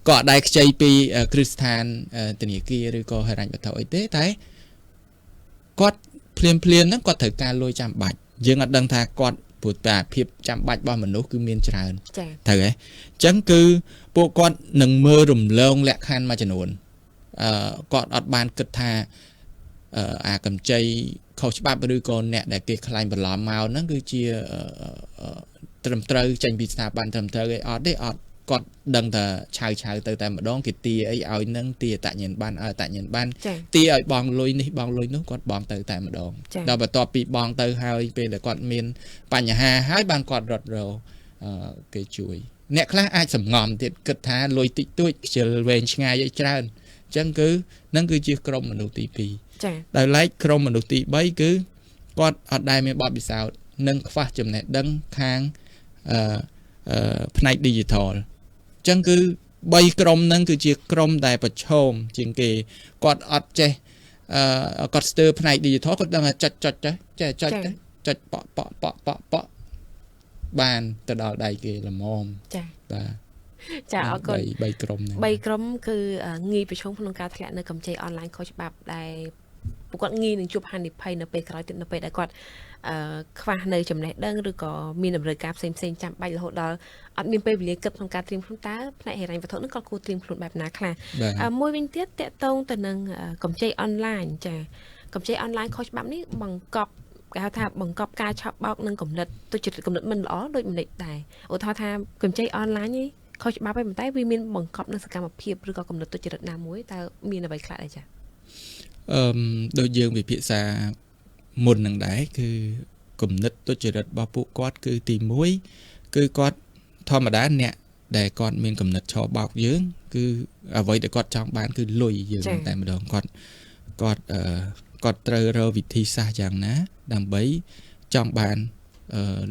ក៏អត់ដែលខ្ចីពីគ្រឹះស្ថានធនាគារឬក៏ហិរញ្ញវត្ថុអីទេតែគាត់ភ្លាមហ្នឹងគាត់ត្រូវការលុយចាំបាច់យើងអត់ដឹងថាគាត់ព្រោះតែភាពចាំបាច់របស់មនុស្សគឺមានច្រើនត្រូវហ៎អញ្ចឹងគឺពួកគាត់នឹងមើលរំលងលក្ខខណ្ឌមួយចំនួនគាត់អត់បានគិតថាអាកម្ចីខុសច្បាប់ឬក៏អ្នកដែលគេខ្លាញ់បន្លំមកហ្នឹងគឺជាត្រឹមត្រូវចេញពីស្ថាប័នត្រឹមត្រូវអីអត់ទេអត់គាត់ដឹងថាឆៅទៅតែម្ដងគេទាអីឲ្យនឹងទាតញ្ញិនបានឲ្យតញ្ញិនបានទាឲ្យបងលុយនេះបងលុយនោះគាត់បងទៅតែម្ដងដល់បន្ទាប់ពីបងទៅហើយពេលដែលគាត់មានបញ្ហាហើយបានគាត់រត់រកគេជួយអ្នកខ្លះអាចសម្ងំទៀតគិតថាលុយតិចតួចខ្ជិលវែងឆ្ងាយអីច្រើនអញ្ចឹងគឺនឹងគឺជាក្រុមមនុស្សទី2ចា៎ដោយឡែកក្រុមមនុស្សទី3គឺគាត់អត់ដែលមានបទពិសោធន៍និងខ្វះចំណេះដឹងខាងផ្នែក digital អញ្ចឹងគឺ3ក្រុមហ្នឹងគឺជាក្រុមដែលប្រឈមជាងគេគាត់អត់ចេះ គាត់ស្ទើរផ្នែក digital គាត់ដឹងថាចុចចុចប៉ក់បានទៅដល់ដៃគេល្មមចាបាទចាអរគុណ3ក្រុមហ្នឹង3ក្រុមគឺងាយប្រឈមក្នុងការធ្លាក់នៅកម្ចីអនឡាញខុសច្បាប់ដែលពួកគាត់ងាយនឹងជួបហានិភ័យនៅពេលក្រោយទៀតនៅពេលដែលគាត់ខ្វះនៅចំណេះដឹងឬក៏មានតម្រូវការផ្សេងចាំបាច់រហូតដល់អត់មានពេលវេលាគិតក្នុងការត្រៀមខ្លួនតើផ្នែកហិរញ្ញវត្ថុហ្នឹងគាត់គួរត្រៀមខ្លួនបែបណាខ្លះមួយវិញទៀតតកតងទៅនឹងកម្ចីអនឡាញចាកម្ចីអនឡាញខុសច្បាប់នេះបង្កប់គេហៅថាបង្កប់ការឆក់បោកនឹងគំនិតទុច្ចរិតគំនិតមិនល្អដូចម្ដេចដែរឧទាហរណ៍ថាកម្ចីអនឡាញនេះខុសច្បាប់ហើយប៉ុន្តែវាមានបង្កប់នឹងសកម្មភាពឬក៏គំនិតទុច្ចរិតណាមួយតើមានអ្វីខ្លះដែរចាដូចយើងវិភាសាមុននឹងដែរគឺគំនិតទុច្ចរិតរបស់ពួកគាត់គឺទី1គឺគាត់ធម្មតាអ្នកដែលគាត់មានគំនិតឆោបោកយើងគឺអ្វីដែលគាត់ចង់បានគឺលុយយើងតែម្ដងគាត់ត្រូវរកវិធីសាស្ត្រយ៉ាងណាដើម្បីចង់បាន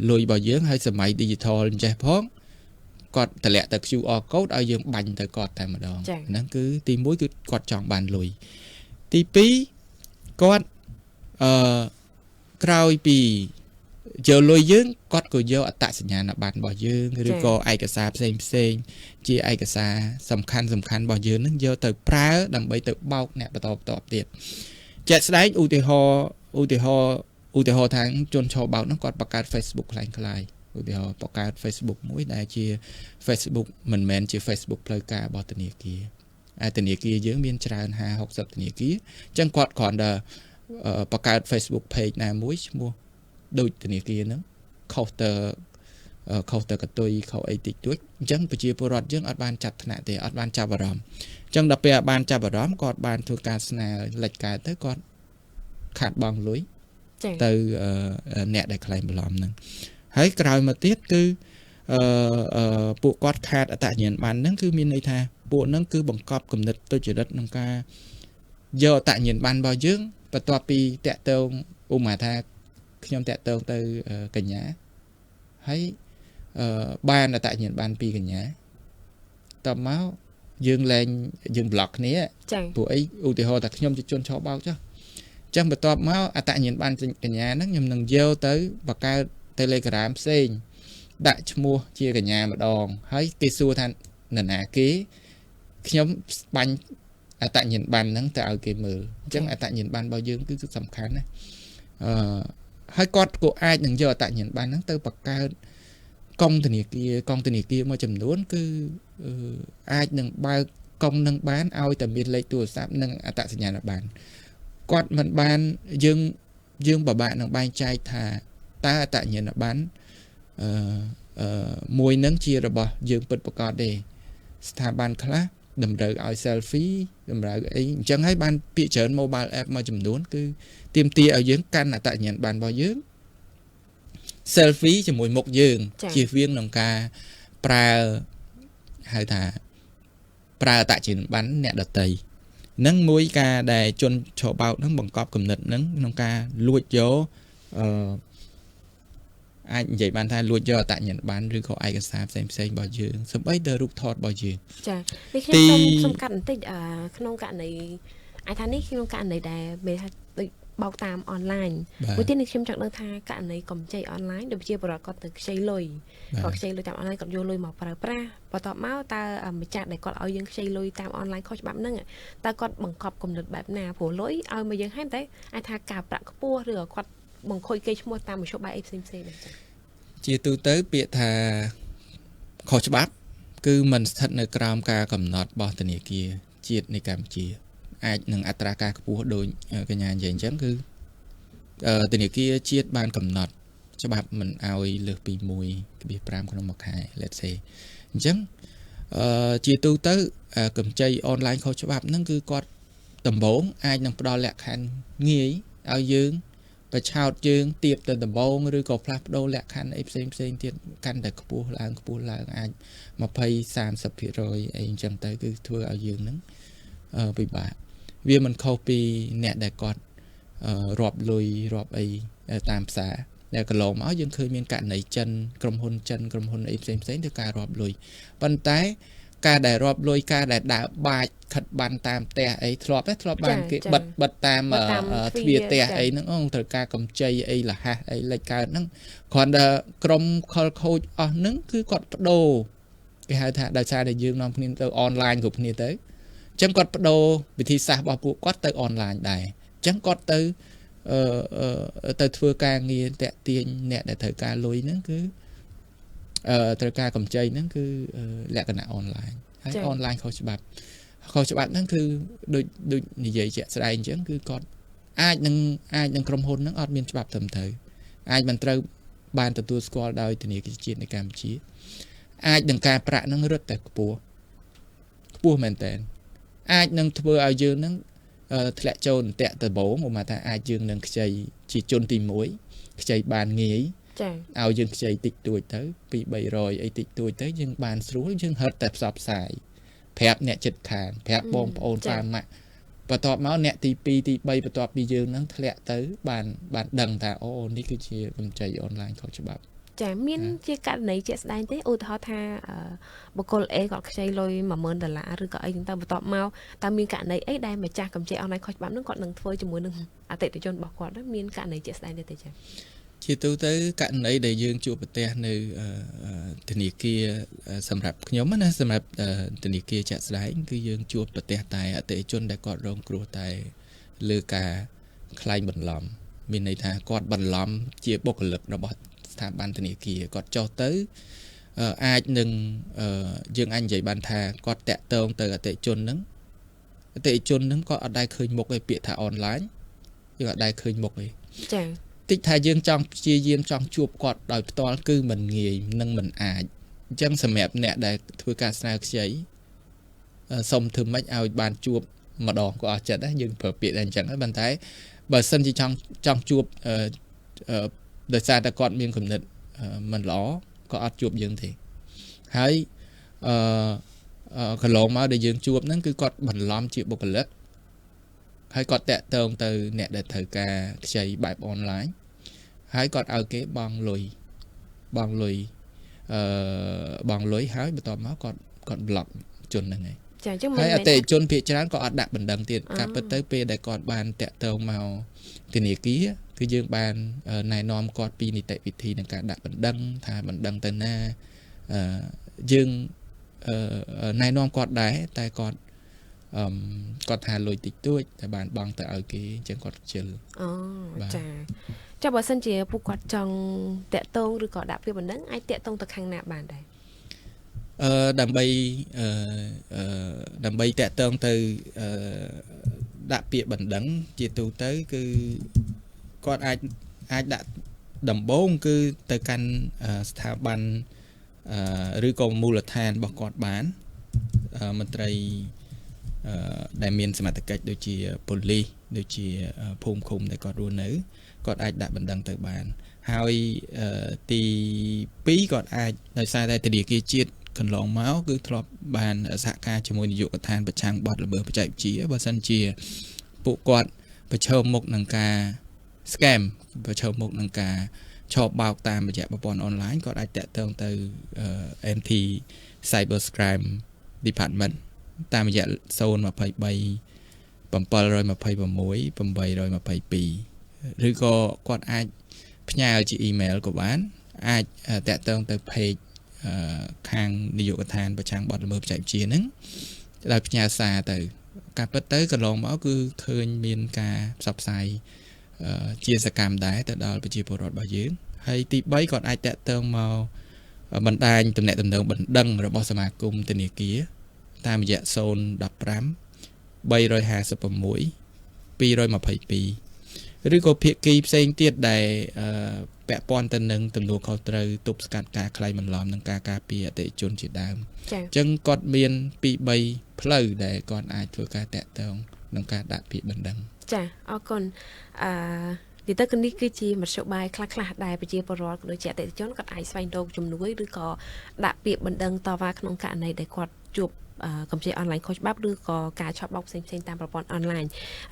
លុយរបស់យើងហើយសម័យ digital អញ្ចេះផងគាត់តម្លាក់ទៅ QR code ឲ្យយើងបាញ់ទៅគាត់តែម្ដងហ្នឹងគឺទី1គឺគាត់ចង់បានលុយទី2គាត់ក្រោយពីយកលុយយើងគាត់ក៏យកអត្តសញ្ញាណប័ណ្ណរបស់យើងឬក៏ឯកសារផ្សេងជាឯកសារសំខាន់របស់យើងនឹងយកទៅប្រើដើម្បីទៅបោកអ្នកបន្តទៀតជាក់ស្ដែងឧទាហរណ៍ថាជនឆោបោកហ្នឹងគាត់បង្កើត Facebook คล้ายឧទាហរណ៍បង្កើត Facebook មួយដែលជា Facebook មិនមែនជា Facebook ផ្លូវការរបស់ធនាគារធនាគារយើងមានច្រើន50-60ធនាគារអញ្ចឹងគាត់គ្រាន់តែបង្កើត Facebook page ណាមួយឈ្មោះដូចធនាគារហ្នឹងខុសទៅកតុយខុសអីតិចតួចអញ្ចឹងប្រជាពលរដ្ឋយើងអត់បានចាត់ថ្នាក់ទេអត់បានចាប់អារម្មណ៍អញ្ចឹងដល់ពេលបានចាប់អារម្មណ៍គាត់បានធ្វើការស្នើលិចកើតទៅគាត់ខាត់បង់លុយទៅអ្នកដែលខ្លែងបន្លំហ្នឹងហើយក្រោយមកទៀតគឺពួកគាត់ខាតអត្តសញ្ញាណប័ណ្ណហ្នឹងគឺមានន័យថាពួកហ្នឹងគឺបង្កប់គំនិតទុច្ចរិតក្នុងការយកអត្តសញ្ញាណប័ណ្ណរបស់យើងបន្ទាប់ពីតាក់ទងឧបមាថាខ្ញុំតាក់ទងទៅកញ្ញាហើយបានអត្តសញ្ញាណប័ណ្ណពីកញ្ញាតមកយើងប្លុកគ្នាពួកអីឧទាហរណ៍ថាខ្ញុំជាជនឆោបោកចុះអញ្ចឹងបន្ទាប់មកអត្តសញ្ញាណប័ណ្ណកញ្ញាហ្នឹងខ្ញុំនឹងយកទៅបង្កើត Telegram ផ្សេងដាក់ឈ្មោះជាកញ្ញាម្ដងហើយគេសួរថានរណាគេខ្ញុំបាញ់អត្តសញ្ញាណប័ណ្ណហ្នឹងទៅឲ្យគេមើលអញ្ចឹងអត្តសញ្ញាណប័ណ្ណរបស់យើងគឺសំខាន់ណាហើយគាត់ក៏អាចនឹងយកអត្តសញ្ញាណប័ណ្ណហ្នឹងទៅបង្កើតកុងធនាគារមួយចំនួនគឺអាចនឹងបើកកុងនឹងបានឲ្យតែមានលេខទូរស័ព្ទនិងអត្តសញ្ញាណប័ណ្ណគាត់មិនបានយើងពិបាកនឹងបែងចែកថាតើអត្តសញ្ញាណប័ណ្ណមួយនឹងជារបស់យើងពិតប្រាកដទេស្ថាប័នខ្លះតម្រូវឲ្យ selfie តម្រូវអីអញ្ចឹងហើយបានពាក្យច្រើន mobile app មួយចំនួនគឺទាមទារឲ្យយើងកាន់អត្តសញ្ញាណប័ណ្ណរបស់យើង selfie ជាមួយមុខយើងជៀសវាងក្នុងការប្រើហៅថាប្រើអត្តសញ្ញាណប័ណ្ណអ្នកដទៃនឹងមួយការដែលជនឆោបោកនឹងបង្កប់គំនិតនឹងក្នុងការលួចយកអាចនិយាយបានថាលួចយកអត្តសញ្ញាណប័ណ្ណឬក៏ឯកសារផ្សេងរបស់យើងសូម្បីតែរូបថតរបស់យើងចានេះខ្ញុំសូមកាត់បន្តិចក្នុងករណីអាចថានេះក្នុងករណីដែលមានថាដូចបោកតាមអនឡាញមួយទៀតនេះខ្ញុំចង់ដឹងថាករណីកម្ចីអនឡាញដូចជាបរិបទគាត់ទៅខ្ចីលុយគាត់ខ្ចីលុយតាមអនឡាញគាត់យកលុយមកប្រើប្រាស់បន្ទាប់មកតើម្ចាស់ដែលគាត់ឲ្យយើងខ្ចីលុយតាមអនឡាញខុសច្បាប់ហ្នឹងតើគាត់បង្កប់គំនិតបែបណាព្រោះលុយឲ្យមកយើងហើយតែអាចថាការប្រាក់ខ្ពស់ឬក៏គាត់បង្ខូចគេឈ្មោះតាមមធ្យោបាយអីផ្សេងដែរចា៎ជាទូទៅពាក្យថាខុសច្បាប់គឺមិនស្ថិតនៅក្រោមការកំណត់របស់ធនាគារជាតិនៃកម្ពុជាអាចនឹងអត្រាការខ្ពស់ដូចកញ្ញានិយាយអញ្ចឹងគឺធនាគារជាតិបានកំណត់ច្បាប់មិនឲ្យលើសពី 1.5 ក្នុងមួយខែ let's say អញ្ចឹងជាទូទៅកម្ចីអនឡាញខុសច្បាប់ហ្នឹងគឺគាត់ដំបូងអាចនឹងផ្ដល់លក្ខខណ្ឌងាយឲ្យយើងប្រឆោតយើងទៀបទៅដំបូងឬក៏ផ្លាស់ប្ដូរលក្ខខណ្ឌអីផ្សេងទៀតកាន់តែខ្ពស់ឡើងអាច20-30% អីអញ្ចឹងទៅគឺធ្វើឲ្យយើងហ្នឹងពិបាកវាមិនខុសពីអ្នកដែលគាត់រាប់លុយរាប់អីតាមផ្សារដែលកន្លងមកយើងឃើញមានករណីចិនក្រុមហ៊ុនអីផ្សេងទៅការរាប់លុយប៉ុន្តែ ការដែលរាប់លុយការដែលដើរបាច់ខិតបានតាមផ្ទះអីធ្លាប់បានគេបិទតាមទ្វារផ្ទះអីហ្នឹងត្រូវការកម្ចីអីលះអីលេចកើតហ្នឹងគ្រាន់តែក្រុមខលខូចអស់ហ្នឹងគឺគាត់បដូរគេហៅថាដោយសារតែយើងនាំគ្នាទៅអនឡាញគ្រប់គ្នាទៅអញ្ចឹងគាត់បដូរវិធីសាស្ត្ររបស់ពួកគាត់ទៅអនឡាញដែរអញ្ចឹងគាត់ទៅធ្វើការងារតាក់ទាញអ្នកដែលត្រូវការលុយហ្នឹងគឺត្រូវការកម្ចីហ្នឹងគឺលក្ខណៈអនឡាញហើយអនឡាញខុសច្បាប់ហ្នឹងគឺដូចនិយាយជាក់ស្ដែងអញ្ចឹងគឺគាត់អាចនឹងក្រុមហ៊ុនហ្នឹងអត់មានច្បាប់ត្រឹមត្រូវអាចមិនត្រូវបានទទួលស្គាល់ដោយធនាគារជាតិនៃកម្ពុជាអាចនឹងការប្រាក់ហ្នឹងរឹតតែខ្ពស់មែនតើអាចនឹងធ្វើឲ្យយើងហ្នឹងធ្លាក់ចូលអន្ទាក់ដំបងមកថាអាចយើងនឹងខ្ចីជាជនទី1ខ្ចីបានងាយចា៎ឲ្យយើងខ្ចីតិចតួចទៅ200-300អីតិចតួចទៅយើងបានស្រួលយើងហិតតែផ្សព្វផ្សាយប្រាប់អ្នកជិតខាងប្រាប់បងប្អូនប៉ាម៉ាក់បន្ទាប់មកអ្នកទី2ទី3បន្ទាប់ពីយើងហ្នឹងធ្លាក់ទៅបានដឹងថាអូនេះគឺជាកម្ចីអនឡាញខុសច្បាប់ចាមានជាករណីជាក់ស្ដែងទេឧទាហរណ៍ថាបុគ្គល A គាត់ខ្ចីលុយ$10000ឬក៏អីហ្នឹងទៅបន្ទាប់មកតើមានករណីអីដែលម្ចាស់កម្ចីអនឡាញខុសច្បាប់ហ្នឹងគាត់នឹងធ្វើជាមួយនឹងអតិថិជនរបស់គាត់មានករណីជាក់ស្ដែងទេចាជាទូទៅករណីដែលយើងជួបប្រទះនៅធនាគារសម្រាប់ខ្ញុំណាសម្រាប់ធនាគារជាក់ស្ដែងគឺយើងជួបប្រទះតែអតិថិជនដែលគាត់រងគ្រោះតែលើការក្លែងបន្លំមានន័យថាគាត់បន្លំជាបុគ្គលិករបស់ស្ថាប័នធនាគារគាត់ចុះទៅអាចនឹងយើងអាចនិយាយបានថាគាត់តាក់ទងទៅអតិថិជនហ្នឹងគាត់អត់ដែលឃើញមុខឯពាក្យថាអនឡាញយើងអត់ដែលឃើញមុខឯចាតិចថាយើងចង់ព្យាយាមចង់ជួបគាត់ដោយផ្ទាល់គឺមិនងាយនិងមិនអាចអញ្ចឹងសម្រាប់អ្នកដែលធ្វើការស្នើខ្ចីសុំធ្វើម៉េចឲ្យបានជួបម្ដងក៏អស់ចិត្តដែរយើងប្រើពាក្យតែអញ្ចឹងហើយប៉ុន្តែបើសិនជាចង់ជួបដោយសារតែគាត់មានគំនិតមិនល្អក៏អត់ជួបយើងទេហើយកន្លងមកដែលយើងជួបហ្នឹងគឺគាត់បន្លំជាបុគ្គលិកហើយគាត់តាក់ទងទៅអ្នកដែលត្រូវការខ្ចីបែបអនឡាញហើយគាត់ឲ្យគេបង់លុយហើយបន្ទាប់មកគាត់ប្លុកជនហ្នឹងឯងចាអញ្ចឹងហើយអតិថិជនភាគច្រើនក៏អត់ដាក់បណ្ដឹងទៀតការពិតទៅពេលដែលគាត់បានតាក់ទងមកធនាគារគឺយើងបានណែនាំគាត់ពីនីតិវិធីក្នុងការដាក់បណ្ដឹងថាបណ្ដឹងទៅណាយើងណែនាំគាត់ដែរតែគាត់ថាលុយតិចតួចតែបានបង់ទៅឲ្យគេអញ្ចឹងគាត់ខ្ជិលចាបើសិនជាពួកគាត់ចង់តាក់ទងឬក៏ដាក់ពាក្យបណ្ដឹងអាចតាក់ទងទៅខាងណាបានដែរដើម្បីតាក់ទងទៅដាក់ពាក្យបណ្ដឹងជាទូទៅគឺគាត់អាចដាក់ដំបូងគឺទៅកាន់ស្ថាប័នឬក៏មូលដ្ឋានរបស់គាត់បានមន្ត្រីដែលមានសមត្ថកិច្ចដូចជាប៉ូលីសដូចជាភូមិឃុំដែលគាត់រស់នៅគាត់អាចដាក់បណ្ដឹងទៅបានហើយទី2គាត់អាចដោយសារតែធនាគារជាតិកន្លងមកគឺធ្លាប់បានសហការជាមួយនាយកដ្ឋានប្រឆាំងបទល្មើសបច្ចេកវិទ្យាបើសិនជាពួកគាត់ប្រឈមមុខនឹងការ scam ប្រឈមមុខនឹងការឆោបបោកតាមរយៈប្រព័ន្ធអនឡាញគាត់អាចតាក់ទងទៅ MT Cyber Crime Department តាមរយៈ023 726 822ឬក៏គាត់អាចផ្ញើជាអ៊ីមែលក៏បានអាចតាក់ទងទៅ page ខាងនាយកដ្ឋានប្រឆាំងបទល្មើសបច្ចេកវិទ្យាហ្នឹងដោយផ្ញើសារទៅការពិតទៅកន្លងមកគឺឃើញមានការផ្សព្វផ្សាយជាសកម្មដែរទៅដល់ប្រជាពលរដ្ឋរបស់យើងហើយទី3គាត់អាចតាក់ទងមកបណ្ដាញទំនាក់ទំនងបណ្ដឹងរបស់សមាគមធនាគារតាមរយៈ015 356 222ឬក៏ភាគីផ្សេងទៀតដែលពាក់ព័ន្ធទៅនឹងទំនួលខុសត្រូវទប់ស្កាត់ការក្លែងបន្លំនិងការការពារអតិថិជនជាដើមអញ្ចឹងគាត់មាន2-3ផ្លូវដែលគាត់អាចធ្វើការតាក់ទងក្នុងការដាក់ពាក្យបណ្ដឹងចាអរគុណនិយាយទៅនេះគឺជាមធ្យោបាយខ្លះៗដែលប្រជាពលរដ្ឋក៏ដូចជាអតិថិជនគាត់អាចស្វែងរកជំនួយឬក៏ដាក់ពាក្យបណ្ដឹងតវ៉ាក្នុងករណីដែលគាត់ជួបកម្ចីអនឡាញខុសច្បាប់ឬក៏ការឆោបបោកផ្សេងៗតាមប្រព័ន្ធអនឡាញ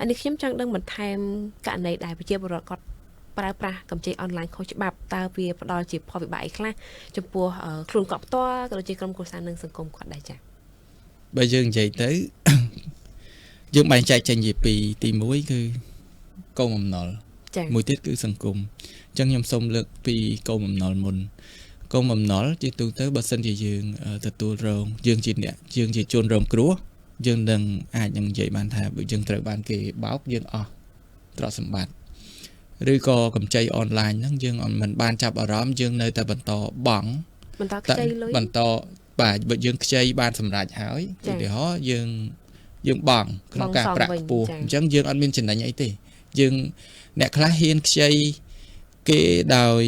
នេះខ្ញុំចង់ដឹងបន្ថែមករណីដែលប្រជាពលរដ្ឋគាត់ប្រើប្រាស់កម្ចីអនឡាញខុសច្បាប់តើវាផ្ដល់ជាផលវិបាកអីខ្លះចំពោះខ្លួនគាត់ផ្ទាល់ក៏ដូចជាក្រុមគ្រួសារនិងសង្គមគាត់ដែរចា៎ បើយើងនិយាយទៅ យើងបែងចែកចេញជាពីរទី1គឺកូនបំណុលមួយទៀតគឺសង្គមអញ្ចឹងខ្ញុំសូមលើកពីកូនបំណុលមុនកូនបំណុលជាទូទៅបើសិនជាយើងទទួលរងយើងជាជនរងគ្រោះយើងនឹងអាចនឹងនិយាយបានថាបើយើងត្រូវបានគេបោកយើងអស់ទ្រព្យសម្បត្តិឬក៏កម្ចីអនឡាញហ្នឹងយើងមិនបានចាប់អារម្មណ៍យើងនៅតែបន្តបង់បន្តខ្ចីលុយបន្តបាទបើយើងខ្ចីបានសម្រេចហើយឧទាហរណ៍យើងបង់ក្នុងការប្រាក់ខ្ពស់អញ្ចឹងយើងអត់មានចំណេញអីទេយើងអ្នកខ្លះហ៊ានខ្ចីគេដោយ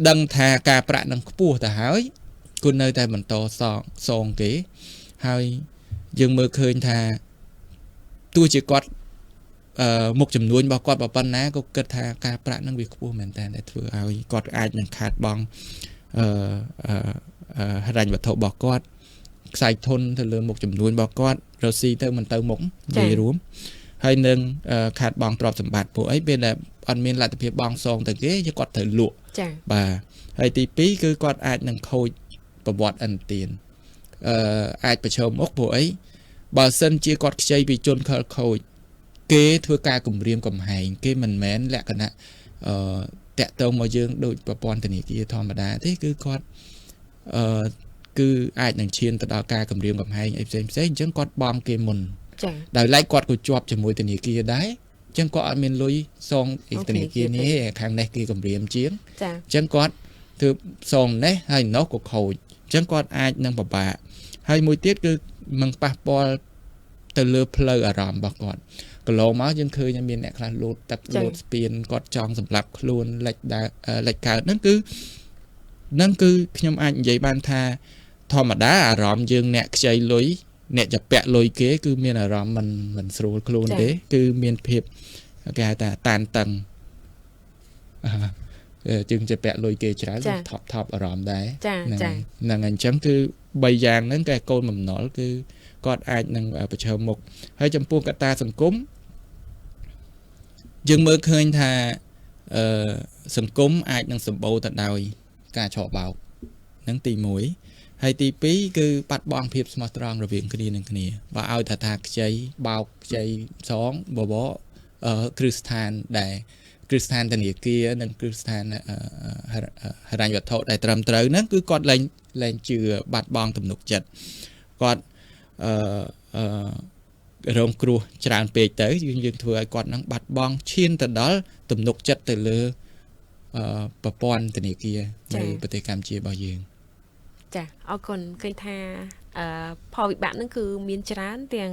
ដឹងថាការប្រាក់នឹងខ្ពស់ទៅហើយគុណនៅតែបន្តសងគេហើយយើងមើលឃើញថាទោះជាគាត់មុខចំនួនរបស់គាត់ប៉ុណ្ណាក៏គិតថាការប្រាក់នឹងវាខ្ពស់មែនតើដែលធ្វើឲ្យគាត់អាចនឹងខាតបង់ហិរញ្ញវត្ថុរបស់គាត់ខ្សែធនទៅលើមុខចំនួនរបស់គាត់រកស៊ីទៅមិនទៅមុខនិយាយរួមហើយនឹងខាតបង់ទ្រព្យសម្បត្តិពួកអីពេលដែលអត់មានលទ្ធភាពបង់សងទៅគេគាត់ត្រូវលក់ចា៎បាទហើយទី2គឺគាត់អាចនឹងខូចប្រវត្តិអន្តទានអាចប្រឈមមុខពួកអីបើសិនជាគាត់ខ្ចីពីជនខិលខូចគេធ្វើការគំរាមកំហែងគេមិនមែនលក្ខណៈតាក់ទងមកយើងដូចប្រព័ន្ធធនាគារធម្មតាទេគឺគាត់គឺអាចនឹងឈានទៅដល់ការគំរាមកំហែងអីផ្សេងអញ្ចឹងគាត់បង់គេមុនចា៎ដោយឡែកគាត់ក៏ជាប់ជាមួយធនាគារដែរអញ្ចឹងគាត់អត់មានលុយសងធនាគារនេះខាងនេះគេគំរាមជាងចា៎អញ្ចឹងគាត់ធ្វើសងនេះហើយនោះក៏ខូចអញ្ចឹងគាត់អាចនឹងពិបាកហើយមួយទៀតគឺនឹងប៉ះពាល់ទៅលើផ្លូវអារម្មណ៍របស់គាត់កន្លងមកយើងឃើញមានអ្នកខ្លះលោតទឹកលោតស្ពានគាត់ចង់សម្លាប់ខ្លួនលិចកើតហ្នឹងគឺខ្ញុំអាចនិយាយបានថាធម្មតាអារម្មណ៍យើងអ្នកខ្ចីលុយអ្នកจะពាក់លុយគេគឺមានអារម្មណ៍មិនស្រួលខ្លួនទេគឺមានភាពគេហៅថាតានតឹងជាងจะពាក់លុយគេច្រើនថប់អារម្មណ៍ដែរហ្នឹងអញ្ចឹងគឺ3យ៉ាងហ្នឹងគេកូនបំណុលគឺគាត់អាចនឹងប្រឈមមុខហើយចំពោះកត្តាសង្គមយើងមើលឃើញថាសង្គមអាចនឹងសម្បូរទៅដោយការឆោបបោកហ្នឹងទី1ហើយទី2គឺបាត់បង់ភាពស្មោះត្រង់រវាងគ្នានឹងគ្នាបើឲ្យថាខ្ចីបោកខ្ចីសងបបគ្រឹះស្ថានដែលគ្រឹះស្ថានធនាគារនិងគ្រឹះស្ថានហិរញ្ញវត្ថុដែលត្រឹមត្រូវហ្នឹងគឺគាត់លែងជឿបាត់បង់ទំនុកចិត្តគាត់រងគ្រោះច្រើនពេកទៅយើងធ្វើឲ្យគាត់នឹងបាត់បង់ឈានទៅដល់ទំនុកចិត្តទៅលើប្រព័ន្ធធនាគារនៅប្រទេសកម្ពុជារបស់យើងចាអរគុណឃើញថាផលវិបាកហ្នឹងគឺមានច្រើនទាំង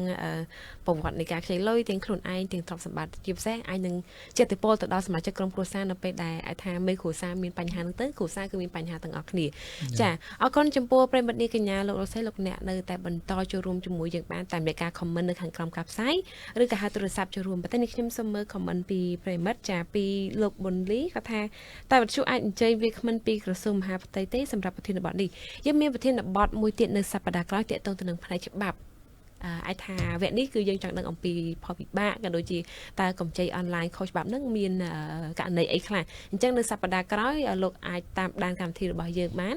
ប្រវត្តិនៃការខ្ចីលុយទាំងខ្លួនឯងទាំងទ្រព្យសម្បត្តិជាពិសេសអាចនឹងជាតិពលទៅដល់សមាជិកក្រុមគ្រួសារនៅពេលដែលអាចថាមេគ្រួសារមានបញ្ហាហ្នឹងទៅគ្រួសារគឺមានបញ្ហាទាំងអស់គ្នាចាអរគុណចំពោះប្រិយមិត្តនាងកញ្ញាលោករស្មីលោកអ្នកនៅតែបន្តចូលរួមជាមួយយើងបានតាមរយៈការ comment នៅខាងក្រោមការផ្សាយឬក៏ហៅទូរស័ព្ទចូលរួមប៉ុន្តែនេះខ្ញុំសូមមើល comment ពីប្រិយមិត្តចាពីលោកប៊ុនលីគាត់ថាតើវិទ្យុអាចអញ្ជើញវាគ្មិនពីក្រសួងមហាផ្ទៃទេសម្រាប់ប្រធានបទនេះយើងមានប្រធានបទមួយទៀតនៅសប្តាហ៍ក្រោយទាក់ទងទៅនឹងផ្នែកច្បាប់អាចថាវគ្គនេះគឺយើងចង់ដឹងអំពីផលវិបាកក៏ដូចជាតើកម្ចីអនឡាញខុសច្បាប់នឹងមានករណីអីខ្លះអញ្ចឹងនៅសប្តាហ៍ក្រោយលោកអាចតាមដានកម្មវិធីរបស់យើងបាន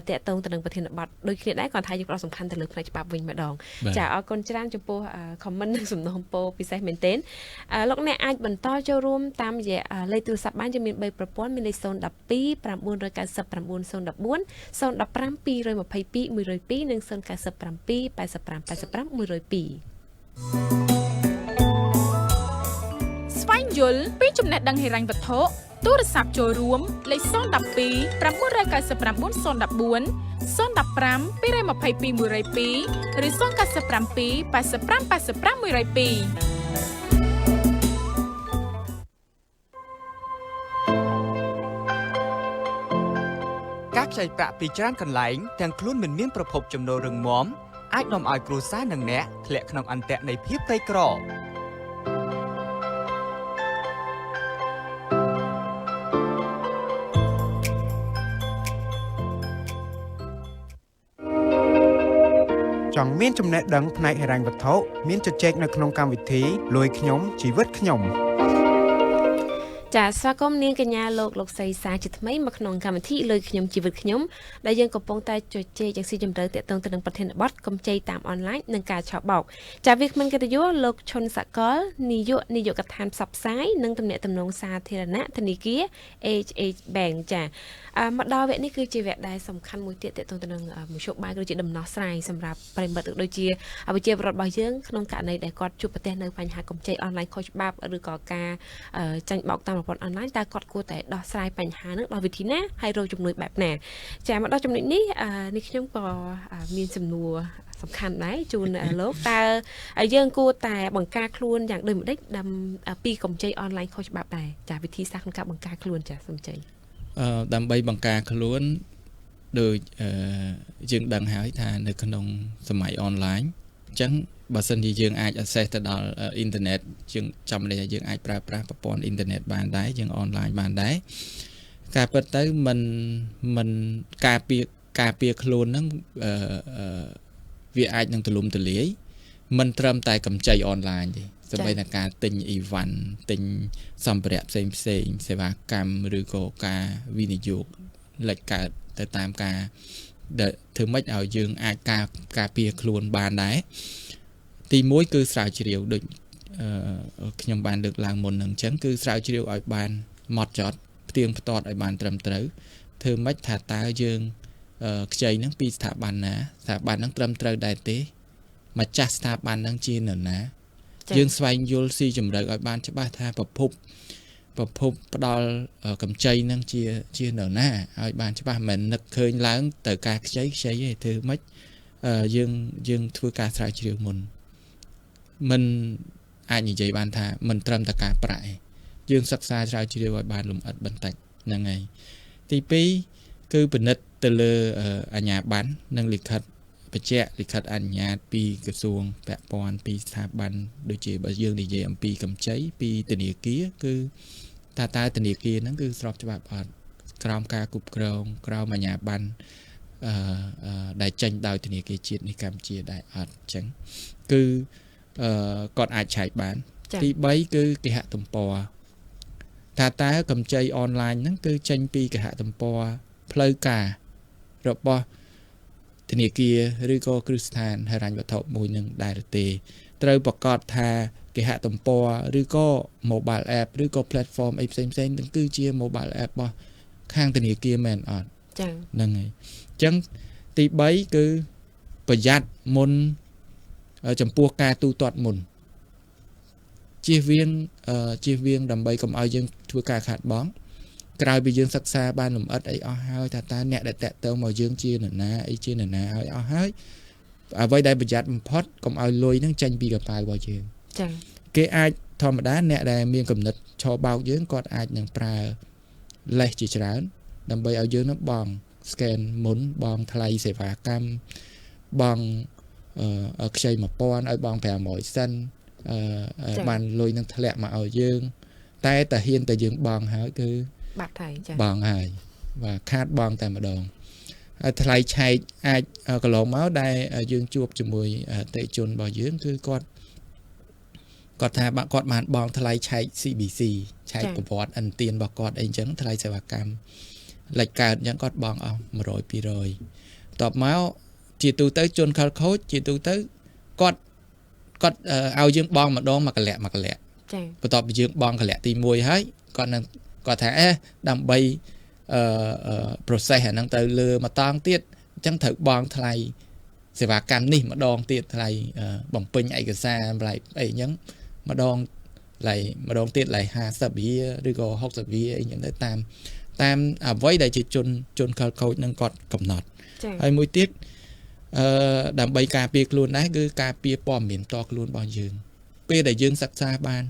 តាក់ទងទៅនឹងប្រធានបទដូចគ្នាដែរគាត់ថាយើងផ្ដោតសំខាន់ទៅលើផ្នែកច្បាប់វិញម្ដងចាអរគុណច្រើនចំពោះ comment និងសំណូមពរពិសេសមែនទែនលោកអ្នកអាចបន្តចូលរួមតាមរយៈលេខទូរស័ព្ទបានយើងមាន3ប្រព័ន្ធមានលេខ012 999 014 015 222 102និង097 85 85 102ស្វែងយល់ពីចំណេះដឹងហិរញ្ញវត្ថុទូរស័ព្ទចូលរួមលេខ012 999 014 015 222 102ឬ097 85 85 102ការខ្ចីប្រាក់ពីច្រើនកន្លែងទាំងខ្លួនមិនមានប្រភពចំណូលរឹងមាំអាចនាំឲ្យគ្រួសារនិងអ្នកធ្លាក់ក្នុងអន្ទាក់នៃភាពក្រីក្រចង់មានចំណេះដឹងផ្នែកហិរញ្ញវត្ថុមានជជែកនៅក្នុងកម្មវិធីលួយខ្ញុំជីវិតខ្ញុំ ចាស្វាគមន៍នាងកញ្ញាលោកសីសាជាថ្មីមកក្នុងកម្មវិធីលើខ្ញុំជីវិតខ្ញុំដែលយើងកំពុងតែជជែកយ៉ាងស៊ីជម្រៅទាក់ទងទៅនឹងប្រធានបទកម្ចីតាមអនឡាញនិងការឆបោកចាវាគ្មិនកិត្តិយសលោកឈុនសកលនាយកដ្ឋានផ្សព្វផ្សាយនិងទំនាក់ទំនងសាធារណៈធនាគារ HH Bank ចាមកដល់វគ្គនេះគឺជាវគ្គដែលសំខាន់មួយទៀតទាក់ទងទៅនឹងមធ្យោបាយគឺជាដំណោះស្រាយសម្រាប់ប្រិមិត្តដូចជាប្រជាពលរដ្ឋរបស់យើងក្នុងករណីដែលគាត់ជួបប្រទះនៅបញ្ហាកម្ចីអនឡាញខុសច្បាប់ឬក៏ការចាញ់បោកតាមប្រព័ន្ធអនឡាញតើគាត់គួរតែដោះស្រាយបញ្ហានឹងដោយវិធីណាហើយរកជំនួយបែបណាចាមកដល់ចំណុចនេះនេះខ្ញុំក៏មានសំណួរសំខាន់ដែរជូនលោកតើយើងគួរតែបង្ការខ្លួនយ៉ាងដូចម្ដេចពីកម្ចីអនឡាញខុសច្បាប់ដែរចាវិធីសាស្ត្រក្នុងការបង្ការខ្លួនចាសូមចេញដើម្បីបង្ការខ្លួនដូចយើងដឹងហើយថានៅក្នុងសម័យអនឡាញអញ្ចឹងបើសិនជាយើងអាច access ទៅដល់អ៊ីនធឺណិតយើងចាំលេយើងអាចប្រើប្រាស់ប្រព័ន្ធអ៊ីនធឺណិតបានដែរយើងអនឡាញបានដែរការពិតទៅមិនការពារខ្លួនហ្នឹងវាអាចនឹងទូលំទូលាយមិនត្រឹមតែកម្ចីអនឡាញទេសូម្បីតែការទិញអីវ៉ាន់ទិញសម្ភារៈផ្សេងសេវាកម្មឬក៏ការវិនិយោគលិចកើតទៅតាមការដែលធ្វើម៉េចឲ្យយើងអាចការពារខ្លួនបានដែរទី1គឺស្រាវជ្រាវដូចខ្ញុំបានលើកឡើងមុនហ្នឹងអញ្ចឹងគឺស្រាវជ្រាវឲ្យបានម៉ត់ចត់ផ្ទៀងផ្ទាត់ឲ្យបានត្រឹមត្រូវធ្វើម៉េចថាតើយើងខ្ចីហ្នឹងពីស្ថាប័នណាស្ថាប័នហ្នឹងត្រឹមត្រូវដែរទេម្ចាស់ស្ថាប័នហ្នឹងជានរណាយើងស្វែងយល់ស៊ីជម្រៅឲ្យបានច្បាស់ថាប្រភពផ្ដល់កម្ចីហ្នឹងជានរណាឲ្យបានច្បាស់មិននឹកឃើញឡើងទៅការខ្ចីទេធ្វើម៉េចយើងធ្វើការស្រាវជ្រាវមុនមិនអាចនិយាយបានថាមិនត្រឹមតែការប្រាក់ទេយើងសិក្សាស្រាវជ្រាវឲ្យបានលម្អិតបន្តិចហ្នឹងហើយទី2គឺពិនិត្យទៅលើអាជ្ញាប័ណ្ណនិងលិខិតបញ្ជាក់លិខិតអនុញ្ញាតពីក្រសួងពាក់ព័ន្ធពីស្ថាប័នដូចជាបើយើងនិយាយអំពីកម្ចីពីធនាគារគឺតើធនាគារហ្នឹងគឺស្របច្បាប់អត់ក្រោមការគ្រប់គ្រងក្រោមអាជ្ញាប័ណ្ណដែលចេញដោយធនាគារជាតិនៃកម្ពុជាដែរអត់អញ្ចឹងគឺគាត់អាចឆែកបានទី3គឺគេហទំព័រថាតើកម្ចីអនឡាញហ្នឹងគឺចេញពីគេហទំព័រផ្លូវការរបស់ធនាគារឬក៏គ្រឹះស្ថានហិរញ្ញវត្ថុមួយនឹងដែរទេត្រូវប្រកាសថាគេហទំព័រឬក៏ mobile app ឬក៏ platform អីផ្សេងទាំងគឺជា mobile app របស់ខាងធនាគារមែនអត់ចា៎ហ្នឹងហើយអញ្ចឹងទី3គឺប្រយ័ត្នមុនចំពោះការទូទាត់មុនជៀសវាងដើម្បីកុំឲ្យយើងធ្វើការខាតបង់ក្រោយពីយើងសិក្សាបានលម្អិតអីអស់ហើយថាតើអ្នកដែលតាក់ទងមកយើងជានរណាអីជានរណាឲ្យអស់ហើយអ្វីដែលប្រយ័ត្នបំផុតកុំឲ្យលុយហ្នឹងចេញពីកប៉ាល់របស់យើងចា៎គេអាចធម្មតាអ្នកដែលមានគំនិតឆោបោកយើងគាត់អាចនឹងប្រើលេសជាច្រើនដើម្បីឲ្យយើងនឹងបង់ scan មុនបង់ថ្លៃសេវាកម្មបង់ខ្ចី 1000 ឲ្យបង់ 500 សិនបានលុយនឹងធ្លាក់មកឲ្យយើងតែហ៊ានតែយើងបង់ហើយគឺបាក់ថៃចា៎បង់ហើយបាទខាតបង់តែម្ដងហើយថ្លៃឆែកអាចកន្លងមកដែលយើងជួបជាមួយអតិថិជនរបស់យើងគឺគាត់ថាគាត់បានបង់ថ្លៃឆែក CBC ឆែកប្រវត្តិអិនទៀនរបស់គាត់អីចឹងថ្លៃសេវាកម្មលិចកើតចឹងគាត់បង់អស់ 100 200 បន្ទាប់មកជាទូទៅជនខិលខូចជាទូទៅគាត់ឲ្យយើងបង់ម្ដងមួយកលៈចា៎បន្ទាប់ពីយើងបង់កលៈទី1ហើយគាត់ថាដើម្បីprocess អាហ្នឹងទៅលើមួយតង់ទៀតអញ្ចឹងត្រូវបង់ថ្លៃសេវាកម្មនេះម្ដងទៀតថ្លៃបំពេញឯកសារថ្លៃអីអញ្ចឹងម្ដងទៀតឡៃ50រៀលឬក៏60រៀលអីអញ្ចឹងទៅតាមអ្វីដែលជាជនខិលខូចនឹងគាត់កំណត់ហើយមួយទៀតដើម្បីការពារខ្លួនដែរគឺការពារព័ត៌មានតខ្លួនរបស់យើងពេលដែលយើងសិក្សាបាន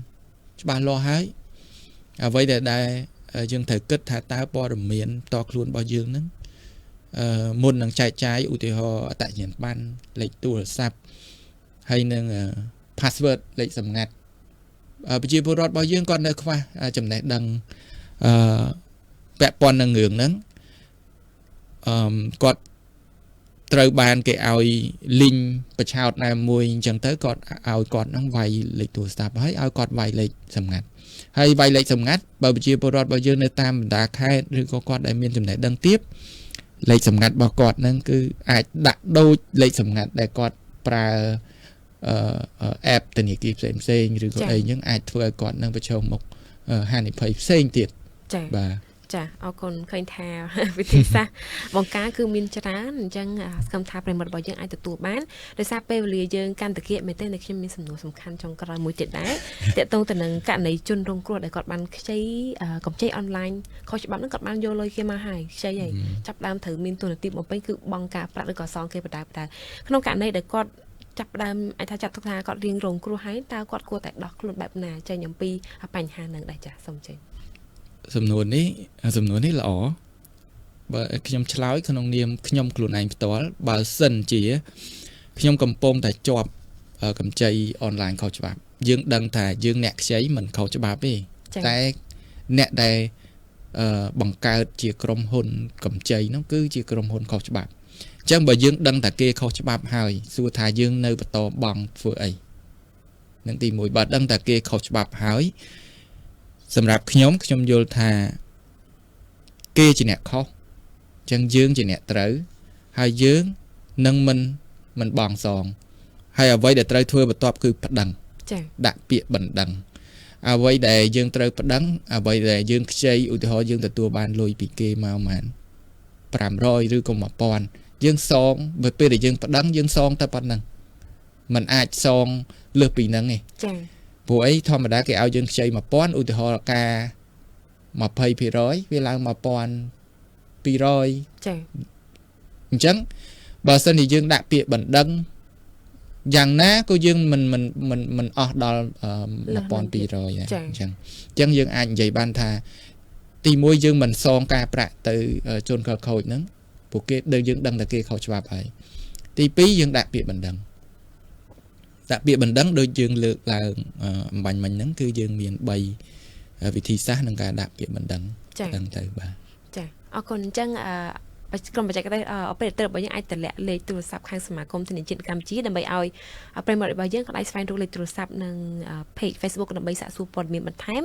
ច្បាស់លាស់ហើយអ្វីដែលយើងត្រូវគិតថាតើព័ត៌មានតខ្លួនរបស់យើងហ្នឹងមុននឹងចែកចាយឧទាហរណ៍អត្តសញ្ញាណប័ណ្ណលេខទូរស័ព្ទហើយនឹង password លេខសម្ងាត់ប្រជាពលរដ្ឋរបស់យើងគាត់នៅខ្វះចំណេះដឹងពាក់ព័ន្ធនឹងរឿងហ្នឹងគាត់ ត្រូវបានគេឲ្យលីងប្រឆោតណាមួយអញ្ចឹងទៅគាត់ឲ្យគាត់ហ្នឹងវាយលេខទូរស័ព្ទហើយឲ្យគាត់វាយលេខសម្ងាត់ហើយវាយលេខសម្ងាត់បើប្រជាពលរដ្ឋរបស់យើងនៅតាមបណ្ដាខេត្តឬក៏គាត់ដែលមានចំណេះដឹងទាបលេខសម្ងាត់របស់គាត់ហ្នឹងគឺអាចដាក់ដូចលេខសម្ងាត់ដែលគាត់ប្រើapp ធនាគារផ្សេងៗឬក៏អីហ្នឹងអាចធ្វើឲ្យគាត់នឹងប្រឈមមុខហានិភ័យផ្សេងទៀតចា៎បាទ ចាអរគុណឃើញថាវិធីសាស្ត្របង្ការគឺមានច្រើនអញ្ចឹងសង្ឃឹមថាប្រិមត្តរបស់យើងអាចទទួលបានដោយសារពេលវេលាយើងកាន់តែគៀកមែនទេខ្ញុំមានសំណួរសំខាន់ចុងក្រោយមួយទៀតដែរទាក់ទងទៅនឹងករណីជនរងគ្រោះដែលគាត់បានខ្ចីកម្ចីអនឡាញខុសច្បាប់ហ្នឹងគាត់បានយកលុយគេមកហើយខ្ចីហើយចាប់ដើមត្រូវមានទូនាទីបំពេញគឺបង់ការប្រាក់ឬក៏សងគេបណ្ដាក្នុងករណីដែលគាត់ចាប់ដើមអាចថាចាត់ទុកថាគាត់រៀងរងគ្រោះហើយតើគាត់គួរតែដោះខ្លួនបែបណាចេញអំពីបញ្ហាហ្នឹងដែរចាសូមចេញសំណួរនេះល្អបើខ្ញុំឆ្លើយក្នុងនាមខ្ញុំខ្លួនឯងផ្ទាល់បើសិនជាខ្ញុំកំពុងតែជាប់កម្ចីអនឡាញខុសច្បាប់យើងដឹងថាយើងអ្នកខ្ចីមិនខុសច្បាប់ទេតែអ្នកដែលបង្កើតជាក្រុមហ៊ុនកម្ចីនោះគឺជាក្រុមហ៊ុនខុសច្បាប់អញ្ចឹងបើយើងដឹងថាគេខុសច្បាប់ហើយសួរថាយើងនៅបន្តបង់ធ្វើអីនឹងទី1បើដឹងថាគេខុសច្បាប់ហើយសម្រាប់ខ្ញុំយល់ថាគេជាអ្នកខុសអញ្ចឹងយើងជាអ្នកត្រូវហើយយើងនឹងមិនបង់សងហើយអ្វីដែលត្រូវធ្វើបន្ទាប់គឺប្តឹងចា៎ដាក់ពាក្យបណ្ដឹងអ្វីដែលយើងត្រូវប្តឹងអ្វីដែលយើងខ្ចីឧទាហរណ៍យើងទទួលបានលុយពីគេមកប៉ុន្មាន500ឬក៏1000យើងសងបើពេលដែលយើងប្តឹងយើងសងតែប៉ុណ្្នឹងมันអាចសងលើសពីហ្នឹងទេចា៎ព្រោះអីធម្មតាគេឲ្យយើងខ្ចី1000ឧទាហរណ៍ការ 20% វាឡើង1200ចា៎អញ្ចឹងបើសិនជាយើងដាក់ពាក្យបណ្ដឹងយ៉ាងណាក៏យើងមិនអស់ដល់1200ដែរអញ្ចឹងយើងអាចនិយាយបានថាទី1យើងមិនសងការប្រាក់ទៅជនខិលខូចហ្នឹងព្រោះគេយើងដឹងថាគេខុសច្បាប់ហើយទី2យើងដាក់ពាក្យបណ្ដឹងដូចយើងលើកឡើងអំបញ្ញមិញហ្នឹងគឺយើងមាន3វិធីសាស្ត្រក្នុងការដាក់ពាក្យបណ្ដឹងដឹងទៅបាទចាអរគុណអញ្ចឹងក្រុមបច្ចេកទេសអបេតើរបស់យើងអាចតម្លាក់លេខទូរស័ព្ទខាងសមាគមធនាគារកម្ពុជាដើម្បីឲ្យប្រិមត្តរបស់យើងក៏អាចស្វែងរកលេខទូរស័ព្ទនិង page Facebook ដើម្បីសាកសួរព័ត៌មានបន្ថែម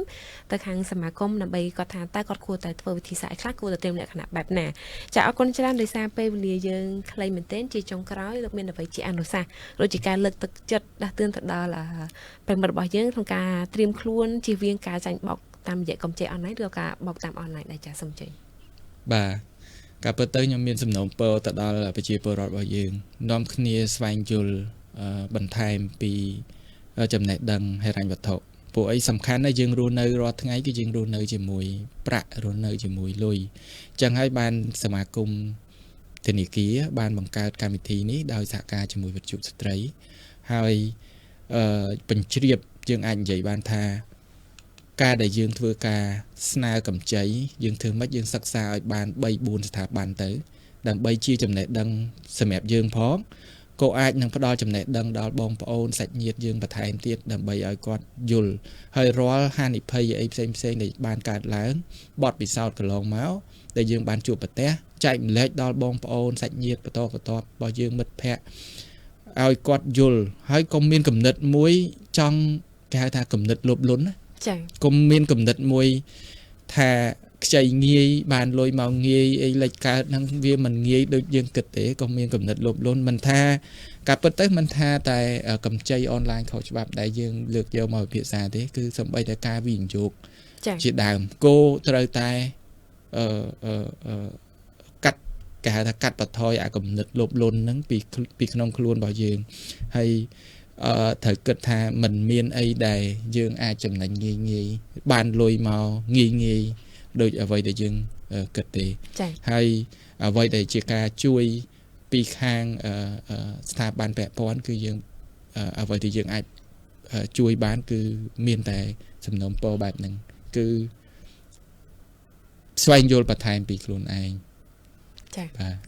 ទៅខាងសមាគមដើម្បីគាត់ថាតើគាត់គួរតែធ្វើវិធីសាស្ត្រខ្លះគួរតែត្រៀមលក្ខណៈបែបណាចាអរគុណច្រើនដោយសារពេលវេលាយើងខ្លីមែនទែនជាចុងក្រោយលោកមានអ្វីជាអនុសាសន៍ដូចជាការលើកទឹកចិត្តដាស់តឿនទៅដល់ប្រិមត្តរបស់យើងក្នុងការត្រៀមខ្លួនជៀសវាងការចាញ់បោកតាមរយៈកម្ចីអនឡាញឬការបោកតាមអនឡាញដែរចាសូមជ័យបាទការពិតទៅខ្ញុំមានសំណូមពរទៅដល់ប្រជាពលរដ្ឋរបស់យើងនាំគ្នាស្វែងយល់បន្ថែមពីចំណេះដឹងហិរញ្ញវត្ថុព្រោះអីសំខាន់ណាស់យើងរស់នៅរាល់ថ្ងៃគឺយើងរស់នៅជាមួយប្រាក់រស់នៅជាមួយលុយអញ្ចឹងហើយបានសមាគមធនាគារបានបង្កើតកម្មវិធីនេះដោយសហការជាមួយវិទ្យុស្ត្រីហើយបញ្ជ្រាបយើងអាចនិយាយបានថាការដែលយើងធ្វើការស្នើកម្ចីយើងធ្វើម៉េចយើងសិក្សាឲ្យបាន 3-4 ស្ថាប័នទៅដើម្បីជាចំណេះដឹងសម្រាប់យើងផងក៏អាចនឹងផ្ដល់ចំណេះដឹងដល់បងប្អូនសាច់ញាតិយើងបន្ថែមទៀតដើម្បីឲ្យគាត់យល់ហើយរាល់ហានិភ័យអីផ្សេងដែលបានកើតឡើងបទពិសោធន៍កន្លងមកដែលយើងបានជួបប្រទះចែកម្លែកដល់បងប្អូនសាច់ញាតិបន្តរបស់យើងមិត្តភ័ក្តិឲ្យគាត់យល់ហើយក៏មានគំនិតមួយចង់គេហៅថាគំនិតលោភលន់ណាចា៎ក៏មានគំនិតមួយថាខ្ចីងាយបានលុយមកងាយអីលេចកើតហ្នឹងវាមិនងាយដូចយើងគិតទេក៏មានគំនិតលោភលន់មិនថាការពិតទៅមិនថាតែកម្ចីអនឡាញខុសច្បាប់ដែលយើងលើកយកមកពិភាក្សាទេគឺសូម្បីតែការវិនិយោគជាដើមគោត្រូវតែកាត់គេហៅថាកាត់បន្ថយអាគំនិតលោភលន់ហ្នឹងពីក្នុងខ្លួនរបស់យើងហើយត្រូវគិតថាมันមានអីដែលយើងអាចចំណេញងាយបានលុយមកងាយដូចអ្វីដែលយើងគិតទេហើយអ្វីដែលជាការជួយពីខាងស្ថាប័នពាក់ព័ន្ធគឺយើងអ្វីដែលយើងអាចជួយបានគឺមានតែសំណូមពរបែបហ្នឹងគឺស្វែងយល់បន្ថែមពីខ្លួនឯង ចា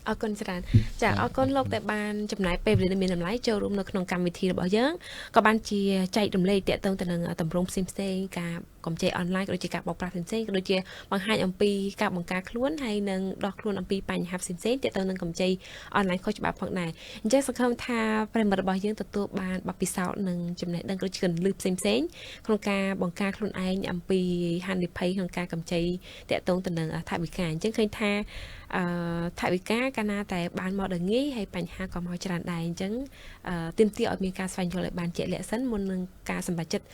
អរគុណច្រើនចាអរគុណលោកដែលបានចំណាយពេលវេលាមានតម្លៃចូលរួមនៅក្នុងកម្មវិធីរបស់យើងក៏បានជាចែករំលែកទាក់ទងទៅនឹងតម្រងផ្សេងៗការកម្ចីអនឡាញក៏ដូចជាការបោកប្រាស់ផ្សេងៗក៏ដូចជាបង្ហាញអំពីការបង្ការខ្លួនហើយនឹងដោះខ្លួនអំពីបញ្ហាផ្សេងៗទាក់ទងនឹងកម្ចីអនឡាញខុសច្បាប់ផងដែរអញ្ចឹងសង្ឃឹមថាប្រិយមិត្តរបស់យើងទទួលបានបទពិសោធន៍និងចំណេះដឹងក៏ដូចជាគន្លឹះផ្សេងៗក្នុងការបង្ការខ្លួនឯងអំពីហានិភ័យក្នុងការកម្ចីទាក់ទងទៅនឹងថវិកាអញ្ចឹងឃើញថាថវិកាកាលណាតែបានមកដល់ងាយហើយបញ្ហាក៏មកច្រើនដែរអញ្ចឹងទាមទារឲ្យមានការស្វែងយល់ឲ្យបានជាក់លាក់សិនមុននឹងការសម្រេចចិត្ត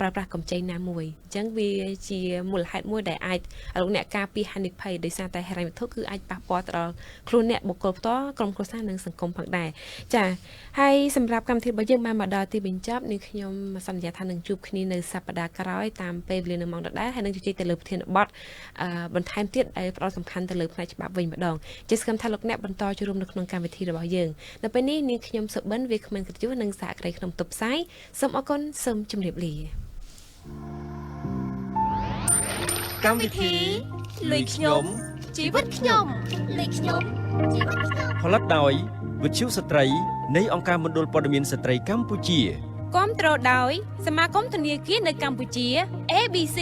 ប្រើប្រាស់កម្ចីណាមួយអញ្ចឹងវាជាមូលហេតុមួយដែលអាចលោកអ្នកការពារហានិភ័យដោយសារតែហិរញ្ញវត្ថុគឺអាចប៉ះពាល់ទៅដល់ខ្លួនអ្នកបុគ្គលផ្ទាល់ក្រុមគ្រួសារនិងសង្គមផងដែរចាហើយសម្រាប់កម្មវិធីរបស់យើងបានមកដល់ទីបញ្ចប់នេះខ្ញុំសន្យាថានឹងជួបគ្នានៅសប្តាហ៍ក្រោយតាមពេលវេលានៅម៉ោងដដែលហើយនឹងជជែកទៅលើប្រធានបទបន្ថែមទៀតដែលផ្ដោតសំខាន់ទៅលើផ្នែកច្បាប់វិញម្ដងជាសកម្មថាលោកអ្នកបន្តចូលរួមនៅក្នុងកម្មវិធីរបស់យើងនៅពេលនេះនាងខ្ញុំសុបិនវាគ្មិនក្រយុនិងសហគ្រាសក្នុងតុបផ្សាយសូមអរគុណសូមជម្រាបលាកម្មវិធីលុយខ្ញុំជីវិតខ្ញុំ លុយខ្ញុំជីវិតខ្ញុំ ផលិតដោយវិទ្យុស្ត្រីនៃអង្គការមណ្ឌលព័ត៌មានស្ត្រីកម្ពុជា គាំទ្រដោយសមាគមធនាគារនៅកម្ពុជា ABC